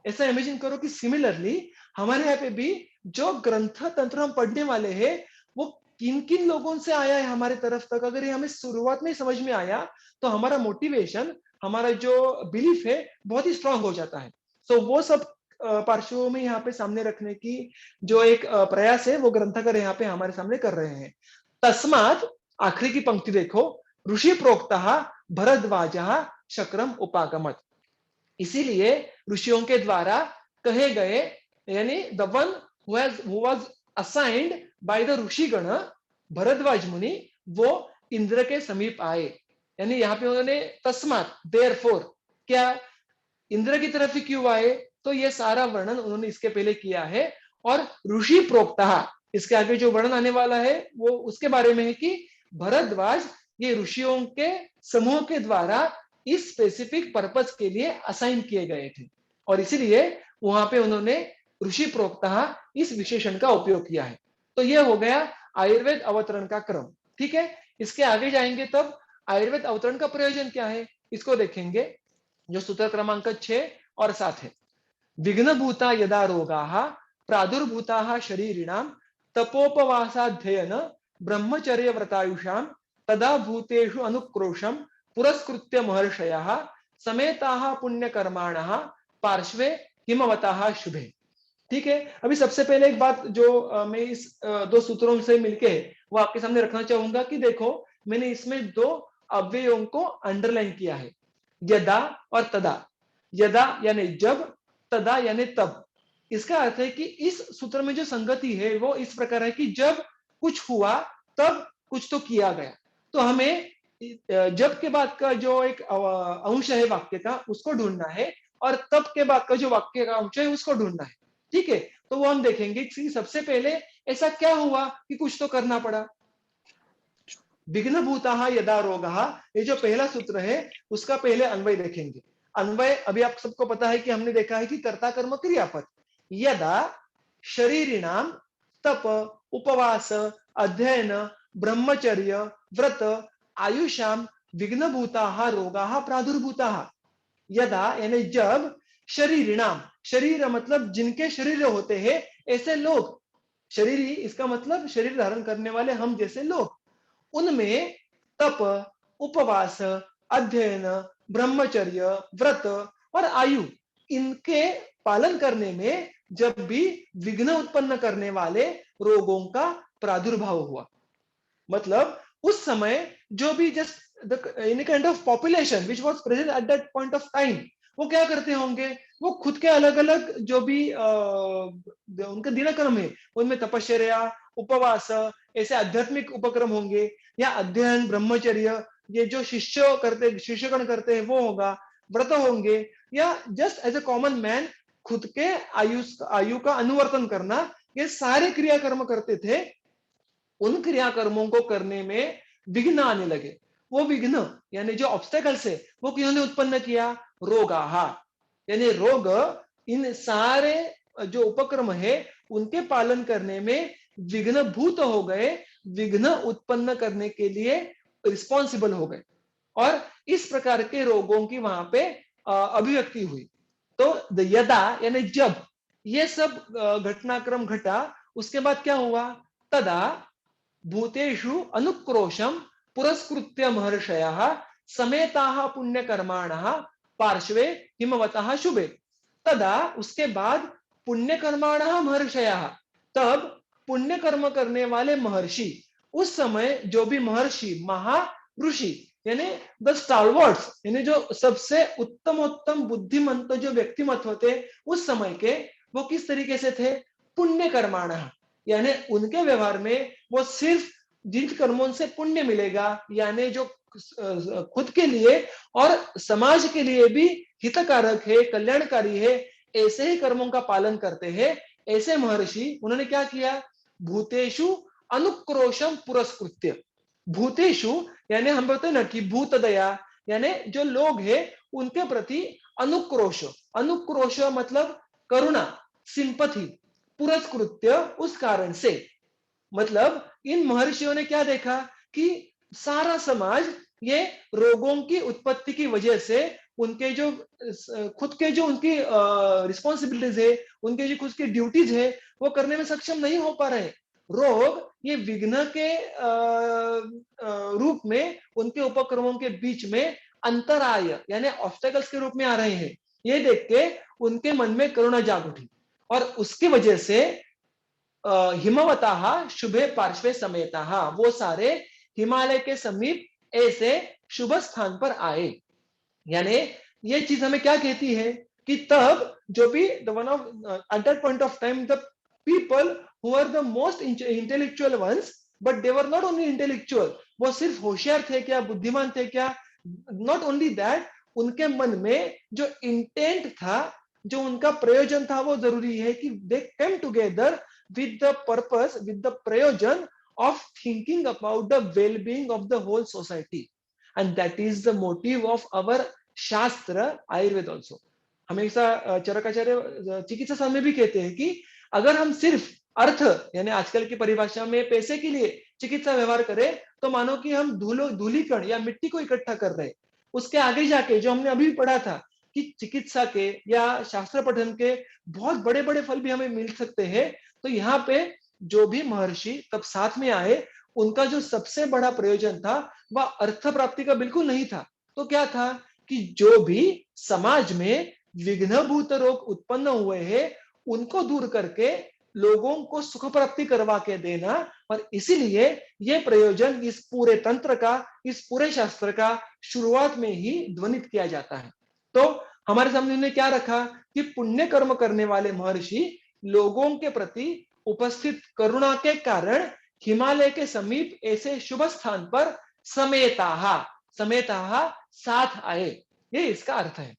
ऐसा इमेजिन करो कि सिमिलरली हमारे यहाँ पे भी जो ग्रंथ तंत्र हम पढ़ने वाले हैं वो किन किन लोगों से आया है हमारे तरफ तक, अगर ये हमें शुरुआत में समझ में आया तो हमारा मोटिवेशन, हमारा जो बिलीफ है बहुत ही स्ट्रांग हो जाता है। सो वो सब पार्श्वों में यहाँ पे सामने रखने की जो एक प्रयास है वो ग्रंथकार यहाँ पे हमारे सामने कर रहे हैं। तस्मात, आखिरी की पंक्ति देखो, ऋषि प्रोक्तः भरद्वाजः शक्रम उपागमत। इसीलिए ऋषियों के द्वारा कहे गए, यानी the one who was assigned by the ऋषिगण, भरद्वाज मुनि, वो इंद्र के समीप आए। यानी यहाँ पे उन्होंने तस्मात, देयरफॉर, क्या इंद्र की तरफ ही क्यों आए, तो ये सारा वर्णन उन्होंने इसके पहले किया है। और ऋषि प्रोक्तः, इसके आगे जो वर्णन आने वाला है वो उसके बारे में है कि भरद्वाज ये ऋषियों के समूह के द्वारा इस स्पेसिफिक पर्पस के लिए असाइन किए गए थे, और इसीलिए वहां पे उन्होंने ऋषि प्रोक्तः इस विशेषण का उपयोग किया है। तो यह हो गया आयुर्वेद अवतरण का क्रम। ठीक है, इसके आगे जाएंगे तब आयुर्वेद अवतरण का प्रयोजन क्या है इसको देखेंगे, जो सूत्र क्रमांक 6 और 7 है। विघ्नभूता यदा रोगाः प्रादुर्भूताः शरीरिणां तपोपवासाध्ययन ब्रह्मचर्य व्रतायुषां तदा भूतेषु अनुक्रोशं पुरस्कृत्य महर्षयः समेताः पुण्यकर्माणः पार्श्वे हिमवतः शुभे। ठीक है, अभी सबसे पहले एक बात जो मैं इस दो सूत्रों से मिलके वो आपके सामने रखना चाहूंगा कि देखो मैंने इसमें दो अव्ययों को अंडरलाइन किया है, यदा और तदा। यदा यानी जब, तदा यानी तब। इसका अर्थ है कि इस सूत्र में जो संगति है वो इस प्रकार है कि जब कुछ हुआ तब कुछ तो किया गया। तो हमें जब के बाद का जो एक अंश है वाक्य का उसको ढूंढना है, और तब के बाद का जो वाक्य का अंश है उसको ढूंढना है। ठीक है, तो वो हम देखेंगे कि सबसे पहले ऐसा क्या हुआ कि कुछ तो करना पड़ा। विघ्नभूतः यदा रोगः, ये जो पहला सूत्र है उसका पहले अन्वय देखेंगे। अन्वय अभी आप सबको पता है कि हमने देखा है कि कर्ता कर्म क्रियापद। यदा शरीरिणाम तप उपवास अध्ययन ब्रह्मचर्य व्रत आयुषाम विघ्नभूताः रोगाः प्रादुर्भूताः। यदा यानी जब, शरीरिणाम, शरीर मतलब जिनके शरीर होते हैं ऐसे लोग, शरीरी इसका मतलब शरीर धारण करने वाले हम जैसे लोग, उनमें तप उपवास अध्ययन ब्रह्मचर्य व्रत और आयु, इनके पालन करने में जब भी विघ्न उत्पन्न करने वाले रोगों का प्रादुर्भाव हुआ, मतलब उस समय जो भी just any kind of population which was present at that point of time, वो क्या करते होंगे, वो खुद के अलग अलग जो भी उनका दिनक्रम है उनमें तपश्चर्या उपवास ऐसे आध्यात्मिक उपक्रम होंगे, या अध्ययन ब्रह्मचर्य ये जो शिष्यगण करते हैं वो होगा, व्रत होंगे, या just as a common man खुद के आयु का अनुवर्तन करना, ये सारे क्रियाकर्म करते थे। उन क्रियाकर्मों को करने में विघ्न आने लगे। वो विघ्न यानी जो ऑब्स्टेकल्स है वो किन्होंने उत्पन्न किया, रोगाहा, यानी रोग इन सारे जो उपक्रम है उनके पालन करने में विघ्न भूत हो गए, विघ्न उत्पन्न करने के लिए रिस्पॉन्सिबल हो गए, और इस प्रकार के रोगों की वहां पे अभिव्यक्ति हुई। तो यदा यानी जब ये सब घटनाक्रम घटा, उसके बाद क्या हुआ, तदा भूतेषु अनुक्रोशम पुरस्कृत्य महर्षयः समेताः पुण्यकर्माणः पार्श्वे हिमवतः शुभे। तदा उसके बाद पुण्यकर्माणः महर्षयः, तब पुण्य कर्म करने वाले महर्षि, उस समय जो भी महर्षि महाऋषि यानी द स्टालवर्ड्स, यानी जो सबसे उत्तम बुद्धिमंत जो व्यक्तिमत्व थे उस समय के, वो किस तरीके से थे, पुण्य कर्माणः, यानी उनके व्यवहार में वो सिर्फ जिन कर्मों से पुण्य मिलेगा, यानी जो खुद के लिए और समाज के लिए भी हितकारक है, कल्याणकारी है, ऐसे ही कर्मों का पालन करते हैं। ऐसे महर्षि उन्होंने क्या किया, भूतेषु अनुक्रोशम पुरस्कृत्य। भूतेषु यानी हम बोलते हैं ना कि भूत दया, यानी जो लोग हैं उनके प्रति अनुक्रोश, अनुक्रोश मतलब करुणा, सिंपथी, पुरस्कृत्य उस कारण से, मतलब इन महर्षियों ने क्या देखा कि सारा समाज ये रोगों की उत्पत्ति की वजह से उनके जो खुद के जो उनकी रिस्पॉन्सिबिलिटीज है, उनके जो खुद की ड्यूटीज है, वो करने में सक्षम नहीं हो पा रहे हैं। रोग ये विघ्न के रूप में उनके उपक्रमों के बीच में अंतराय यानी ऑब्स्टेकल्स के रूप में आ रहे हैं। ये देख के उनके मन में करुणा जाग उठी और उसकी वजह से हिमवताः शुभे पार्श्वे समेताः, वो सारे हिमालय के समीप ऐसे शुभ स्थान पर आए। यानी ये चीज हमें क्या कहती है कि तब जो भी the one of at that point of time the people who are the most intellectual ones, but they were not only intellectual, वो सिर्फ होशियार थे क्या, बुद्धिमान थे क्या, नॉट ओनली दैट, उनके मन में जो इंटेंट था, जो उनका प्रयोजन था, वो जरूरी है कि they came together with the purpose, with the prayojan of thinking about the well-being of the whole society, and that is the motive of our shastra Ayurveda also. हमेशा चरकाचार्य चिकित्सा शास्त्र में भी कहते हैं कि अगर हम सिर्फ अर्थ यानी आजकल की परिभाषा में पैसे के लिए चिकित्सा व्यवहार करें तो मानो कि हम धूलिकण या मिट्टी को इकट्ठा कर रहे हैं। उसके आगे जाके जो हमने अभी पढ़ा था कि चिकित्सा के या शास्त्र पठन के बहुत बड़े बड़े फल भी हमें मिल सकते हैं। तो यहाँ पे जो भी महर्षि तब साथ में आए, उनका जो सबसे बड़ा प्रयोजन था वह अर्थ प्राप्ति का बिल्कुल नहीं था। तो क्या था कि जो भी समाज में विघ्नभूत रोग उत्पन्न हुए हैं, उनको दूर करके लोगों को सुख प्राप्ति करवा के देना, और इसीलिए यह प्रयोजन इस पूरे तंत्र का, इस पूरे शास्त्र का शुरुआत में ही ध्वनित किया जाता है। तो हमारे सामने उन्होंने क्या रखा कि पुण्य कर्म करने वाले महर्षि लोगों के प्रति उपस्थित करुणा के कारण हिमालय के समीप ऐसे शुभ स्थान पर समेताः साथ आए। ये इसका अर्थ है।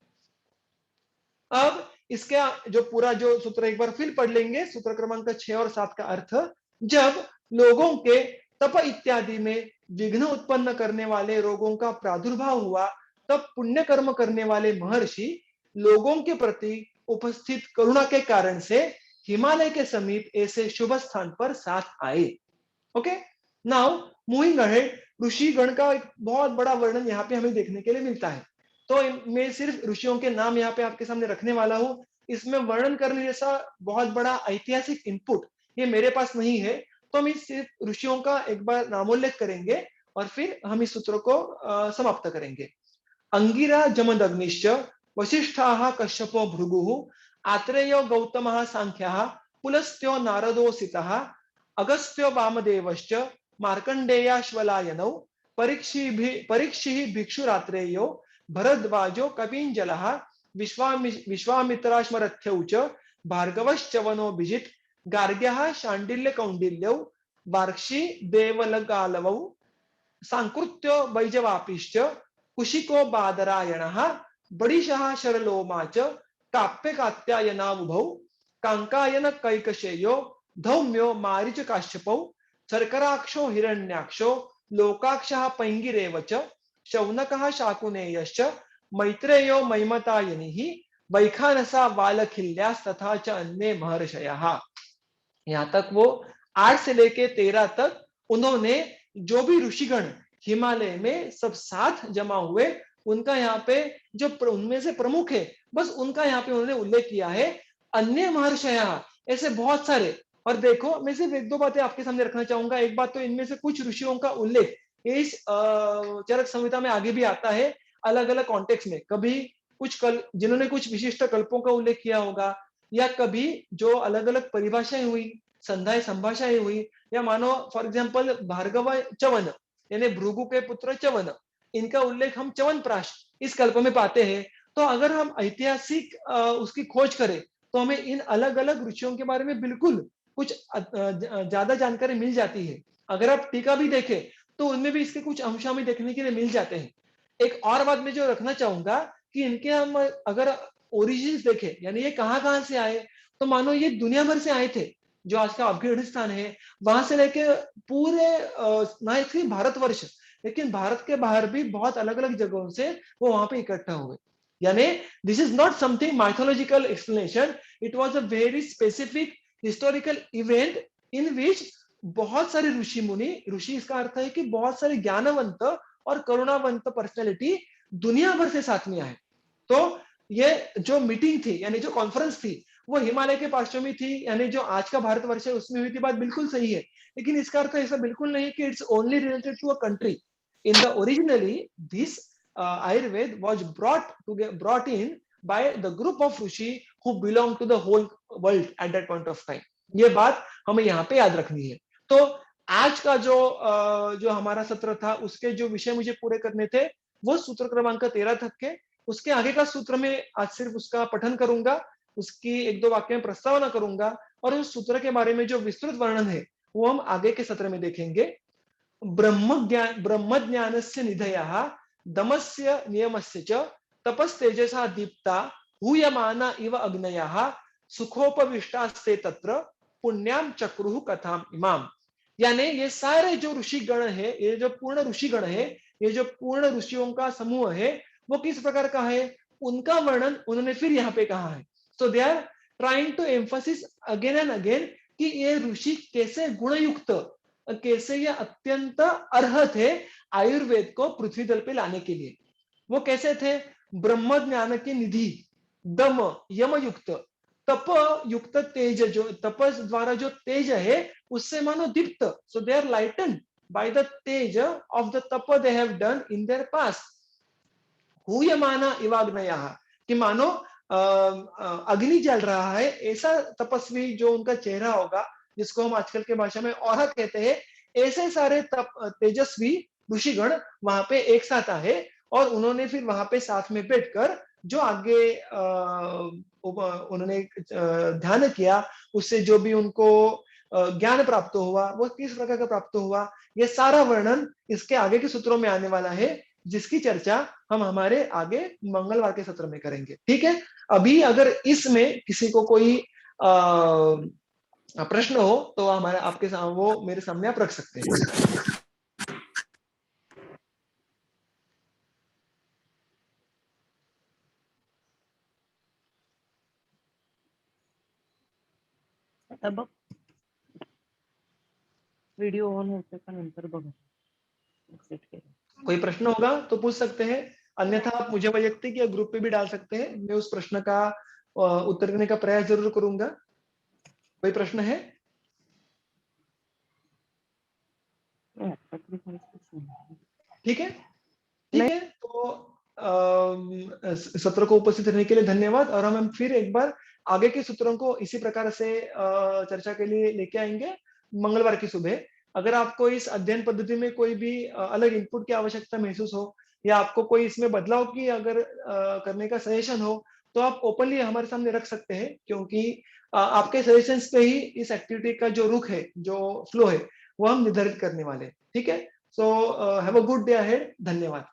अब इसका जो पूरा जो सूत्र एक बार फिर पढ़ लेंगे, सूत्र क्रमांक 6 और 7 का अर्थ, जब लोगों के तप इत्यादि में विघ्न उत्पन्न करने वाले रोगों का प्रादुर्भाव हुआ, तब पुण्य कर्म करने वाले महर्षि लोगों के प्रति उपस्थित करुणा के कारण से हिमालय के समीप ऐसे शुभ स्थान पर साथ आए। ओके, नाउ मूविंग अहेड, ऋषि गण का एक बहुत बड़ा वर्णन यहाँ पे हमें देखने के लिए मिलता है। तो मैं सिर्फ ऋषियों के नाम यहाँ पे आपके सामने रखने वाला हूँ। इसमें वर्णन करने जैसा बहुत बड़ा ऐतिहासिक इनपुट ये मेरे पास नहीं है, तो हम इस सिर्फ ऋषियों का एक बार नामोल्लेख करेंगे और फिर हम इस सूत्र को समाप्त करेंगे। अंगिरा जमदग्निश्च वसिष्ठाः कश्यपो भृगुः आत्रेयो गौतमः सांख्यः पुलस्त्यो नारदोसितः अगस्त्यो वामदेवश्च मार्कण्डेयाश्वलायनौ परीक्षिः भिक्षुरात्रेयो भरद्वाजो कपिञ्जलः विश्वामित्राश्मरथ्यौ च भार्गवश्चवनो बिजित् गार्ग्यः शाण्डिल्यकौण्डिल्यौ वार्क्षी देवलगालवौ सांकृत्यो वैजवापिश्च कुशिको बादरायणः बडिशः शरलोमा च काप्य कात्यायनावुभौ कांकायन कैकशेयो धौम्यो मारीच काश्यपौ शर्कराक्षो हिरण्याक्षो लोकाक्षः पैंगिरेव च शौनकः शाकुनेयश्च मैत्रेयो मैमतायनिः वैखानसा वालखिल्यास्तथा च अन्ये महर्षयः। यहाँ तक वो 8 से लेके 13 तक उन्होंने जो भी ऋषिगण हिमालय में सब साथ जमा हुए, उनका यहाँ पे जो उनमें से प्रमुख है, बस उनका यहाँ पे उन्होंने उल्लेख किया है। अन्य महर्षयः ऐसे बहुत सारे, और देखो मैं सिर्फ एक दो बातें आपके सामने रखना चाहूंगा। एक बात तो इनमें से कुछ ऋषियों का उल्लेख इस चरक संहिता में आगे भी आता है, अलग अलग कॉन्टेक्स्ट में। कभी कुछ जिन्होंने कुछ विशिष्ट कल्पों का उल्लेख किया होगा, या कभी जो अलग अलग परिभाषाएं हुई, संध्याय संभाषाएं हुई, या मानो फॉर एग्जाम्पल भार्गव च्यवन यानी भृगु के पुत्र च्यवन, इनका उल्लेख हम च्यवनप्राश इस कल्प में पाते हैं। तो अगर हम ऐतिहासिक उसकी खोज करें तो हमें इन अलग अलग ऋषियों के बारे में बिल्कुल कुछ ज्यादा जानकारी मिल जाती है। अगर आप टीका भी देखें तो उनमें भी इसके कुछ अंश हमें देखने के लिए मिल जाते हैं। एक और बात मैं जो रखना चाहूंगा कि इनके हम अगर ओरिजिन्स देखें, यानी ये कहाँ से आए, तो मानो ये दुनिया भर से आए थे। जो आज का अफगानिस्तान है वहां से लेके पूरे ना सिर्फ भारतवर्ष, लेकिन भारत के बाहर भी बहुत अलग अलग जगहों से वो वहां पे इकट्ठा हुए। यानी this is not something mythological explanation, it was a very specific historical event in which बहुत सारे ऋषि मुनि, ऋषि इसका अर्थ है कि बहुत सारे ज्ञानवंत और करुणावंत पर्सनैलिटी दुनिया भर से साथ में आए। तो ये जो मीटिंग थी यानी जो कॉन्फ्रेंस थी वो हिमालय के पार्श्व में थी, यानी जो आज का भारतवर्ष है उसमें हुई थी, बात बिल्कुल सही है। लेकिन इसका अर्थ ऐसा बिल्कुल नहीं कि it's only related to a country. In the originally this Ayurveda was brought in by the group of rishi who belong to the whole world at that point of time. ये बात हमें यहाँ पे याद रखनी है। तो आज का जो हमारा सत्र था उसके जो विषय मुझे पूरे करने थे वो सूत्र क्रमांक 13 तक के। उसके आगे का सूत्र में आज सिर्फ उसका पठन करूंगा, उसकी एक दो वाक्य में प्रस्तावना करूंगा और उस सूत्र के बारे में जो विस्तृत वर्णन है वो हम आगे के सत्र में देखेंगे। ब्रह्म ज्ञानस्य निधयः दमस्य नियमस्य च तपस्तेजसा दीप्ता हूयमाना इव अग्नयः सुखोपविष्टास्ते तत्र पुण्याम चक्रुः कथाम इमाम। यानी ये सारे जो ऋषिगण है, ये जो पूर्ण ऋषिगण है, ये जो पूर्ण ऋषियों का समूह है वो किस प्रकार का है उनका वर्णन उन्होंने फिर यहाँ पे कहा है। So they are trying to emphasis again and again कि ये ऋषि कैसे गुणयुक्त, कैसे ये अत्यंत अर्ह थे आयुर्वेद को पृथ्वी तल पे लाने के लिए। वो कैसे थे? ब्रह्म ज्ञान की निधि, दम यम युक्त, तप युक्त तेज, जो तपस द्वारा जो तेज है उससे मानो दीप्त। So they are lighten by the tej of the tap they have done in their past. हूयमाना इवाग्नया, कि मानो अग्नि जल रहा है ऐसा तपस्वी जो उनका चेहरा होगा, जिसको हम आजकल के भाषा में औरा कहते हैं, ऐसे सारे तेजस्वी ऋषिगण वहां पे एक साथ आए और उन्होंने फिर वहां पे साथ में बैठकर जो आगे उन्होंने ध्यान किया, उससे जो भी उनको ज्ञान प्राप्त हुआ वो किस प्रकार का प्राप्त हुआ, ये सारा वर्णन इसके आगे के सूत्रों में आने वाला है, जिसकी चर्चा हम हमारे आगे मंगलवार के सत्र में करेंगे। ठीक है, अभी अगर इसमें किसी को कोई प्रश्न हो तो हमारे आपके सामने वो मेरे सामने आप रख सकते हैं। अब व्हिडिओ ऑन होते का नंतर बघा एक्सिट केलं। कोई प्रश्न होगा तो पूछ सकते हैं, अन्यथा आप मुझे वैयक्तिक या ग्रुप पे भी डाल सकते हैं, मैं उस प्रश्न का उत्तर देने का प्रयास जरूर करूंगा। कोई प्रश्न है? ठीक है, ठीक है। तो सत्र को उपस्थित रहने के लिए धन्यवाद, और हम फिर एक बार आगे के सूत्रों को इसी प्रकार से चर्चा के लिए लेके आएंगे मंगलवार की सुबह। अगर आपको इस अध्ययन पद्धति में कोई भी अलग इनपुट की आवश्यकता महसूस हो या आपको कोई इसमें बदलाव की अगर करने का सजेशन हो तो आप ओपनली हमारे सामने रख सकते हैं, क्योंकि आपके सजेशंस पे ही इस एक्टिविटी का जो रुख है, जो फ्लो है, वो हम निर्धारित करने वाले हैं। ठीक है, so have a good day ahead. धन्यवाद।